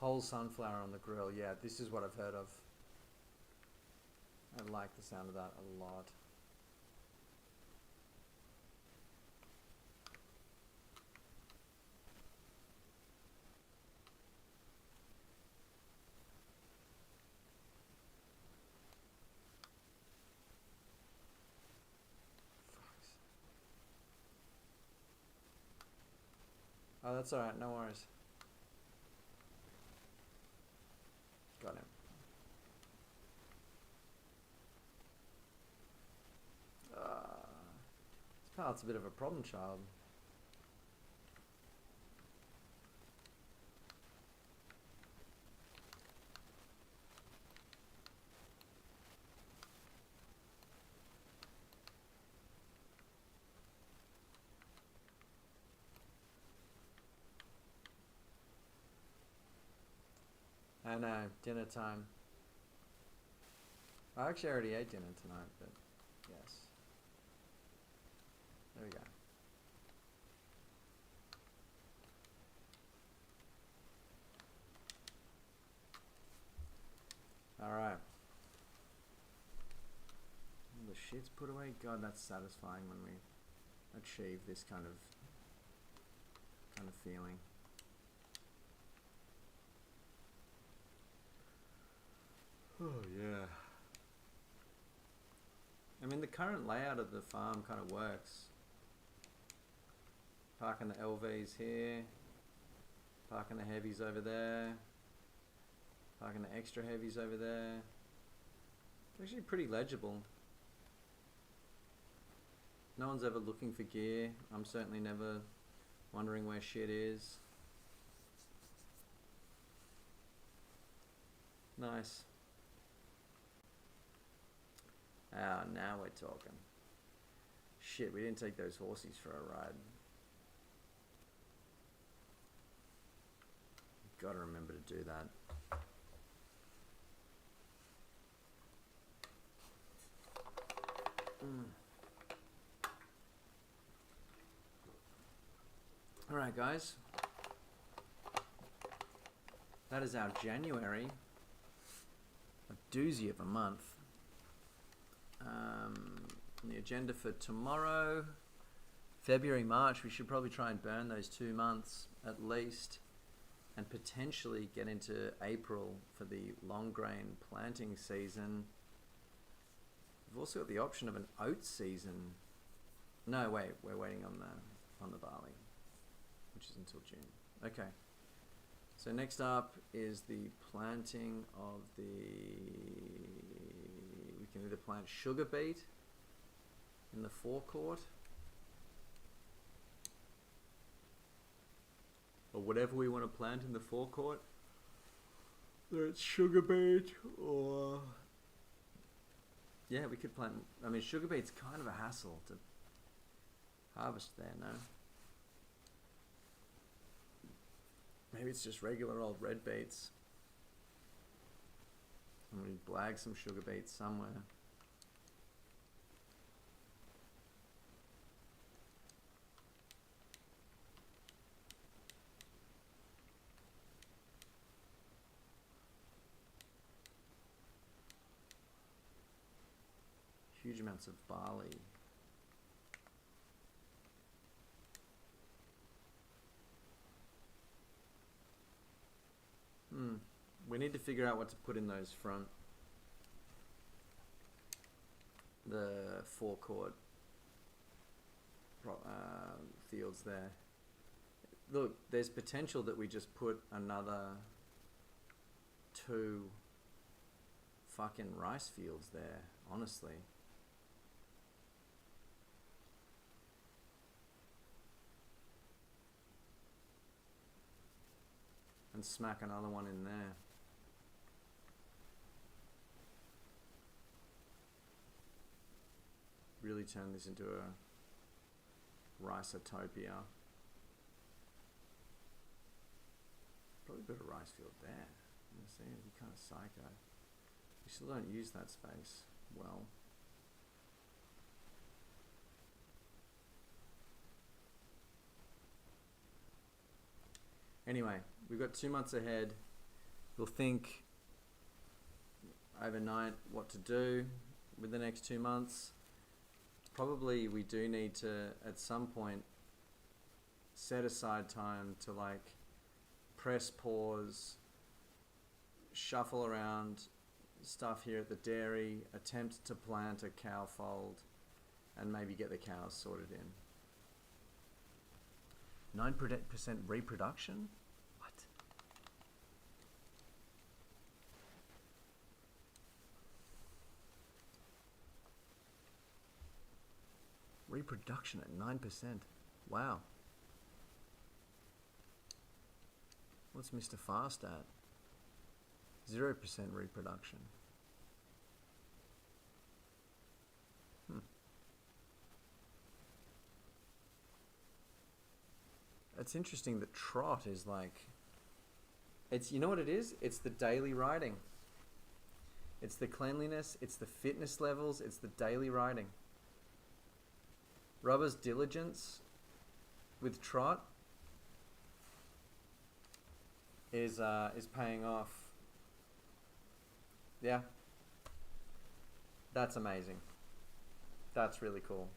Whole sunflower on the grill. Yeah, this is what I've heard of. I like the sound of that a lot. Oh, that's alright, no worries. Got him. This palette's a bit of a problem child. I know, dinner time. I actually already ate dinner tonight, but yes. There we go. Alright. The shit's put away. God, that's satisfying when we achieve this kind of feeling. Oh yeah. I mean, the current layout of the farm kind of works. Parking the LVs here, parking the heavies over there, parking the extra heavies over there. It's actually pretty legible. No one's ever looking for gear. I'm certainly never wondering where shit is. Nice. Ah, now we're talking. Shit, we didn't take those horsies for a ride. Gotta remember to do that. Alright guys, that is our January, a doozy of a month. The agenda for tomorrow, February, March, we should probably try and burn those 2 months at least, and potentially get into April for the long grain planting season. We've also got the option of an oat season. No, wait, we're waiting on the barley, which is until June. Okay. So next up is the planting of we can either plant sugar beet in the forecourt, or whatever we want to plant in the forecourt. Whether it's sugar beet or... Yeah, we could plant... I mean, sugar beet's kind of a hassle to harvest there, no? Maybe it's just regular old red beets. And we blag some sugar beets somewhere. Huge amounts of barley. We need to figure out what to put in those the forecourt fields there. Look, there's potential that we just put another 2 fucking rice fields there, honestly. And smack another one in there. Really turn this into a rice-utopia. Probably put a rice field there. You see, it'd be kind of psycho. We still don't use that space well. Anyway, we've got 2 months ahead. We'll think overnight what to do with the next 2 months. Probably we do need to, at some point, set aside time to like press pause, shuffle around stuff here at the dairy, attempt to plant a cow fold, and maybe get the cows sorted in. 9% reproduction? What? Reproduction at 9%. Wow. What's Mr. Fast at? 0% reproduction. It's interesting that trot is like, it's, you know what it is? It's the daily riding. It's the cleanliness, it's the fitness levels, it's the daily riding. Rubber's diligence with trot is paying off. Yeah. That's amazing. That's really cool.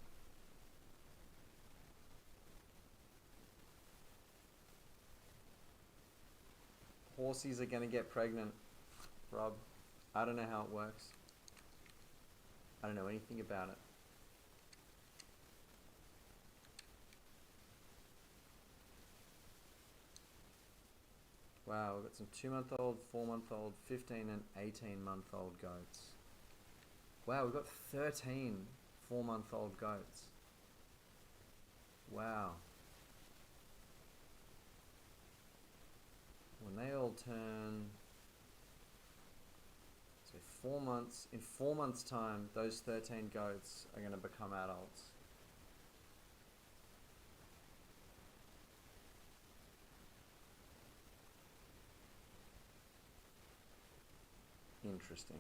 Horsies are gonna get pregnant, Rob. I don't know how it works. I don't know anything about it. Wow, we've got some 2-month-old, 4-month-old, 15 and 18-month-old goats. Wow, we've got 13 4-month-old goats. Wow. When they all turn, so 4 months, in 4 months' time, those 13 goats are going to become adults. Interesting.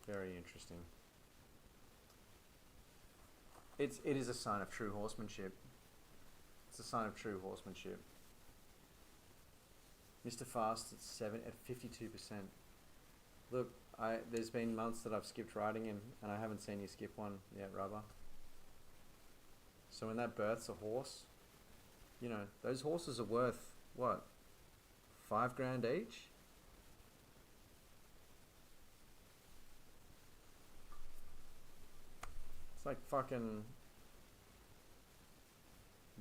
Very interesting. It is a sign of true horsemanship. It's a sign of true horsemanship. Mr. Fast at 52%. Look, there's been months that I've skipped riding him, and I haven't seen you skip one yet, Rubber. So when that births a horse, you know, those horses are worth, what, $5,000 each? It's like fucking,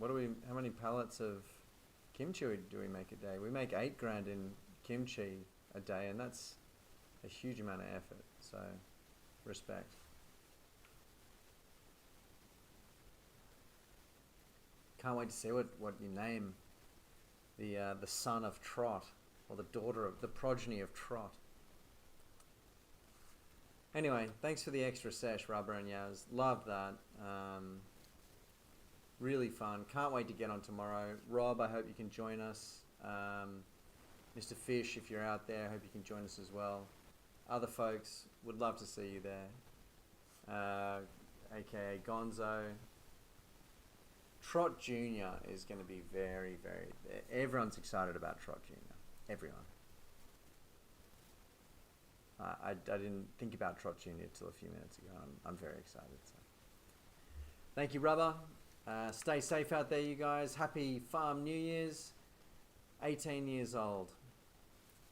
how many pallets of kimchi do we make a day? We make $8,000 in kimchi a day, and that's a huge amount of effort, so respect. Can't wait to see what you name the son of Trot, or the daughter of, the progeny of Trot. Anyway, thanks for the extra sesh, Rubber and Yaz. Love that. Really fun. Can't wait to get on tomorrow. Rob, I hope you can join us. Mr. Fish, if you're out there, I hope you can join us as well. Other folks, would love to see you there. AKA Gonzo. Trot Jr. is going to be very, very... Everyone's excited about Trot Jr. Everyone. I didn't think about Trot Jr. till a few minutes ago. I'm very excited. So. Thank you, Rubber. Stay safe out there, you guys. Happy Farm New Year's. 18 years old.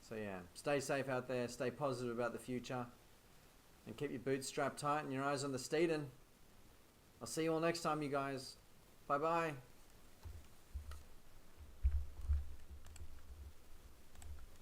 So yeah, stay safe out there. Stay positive about the future. And keep your boots strapped tight and your eyes on the steeden. I'll see you all next time, you guys. Bye-bye.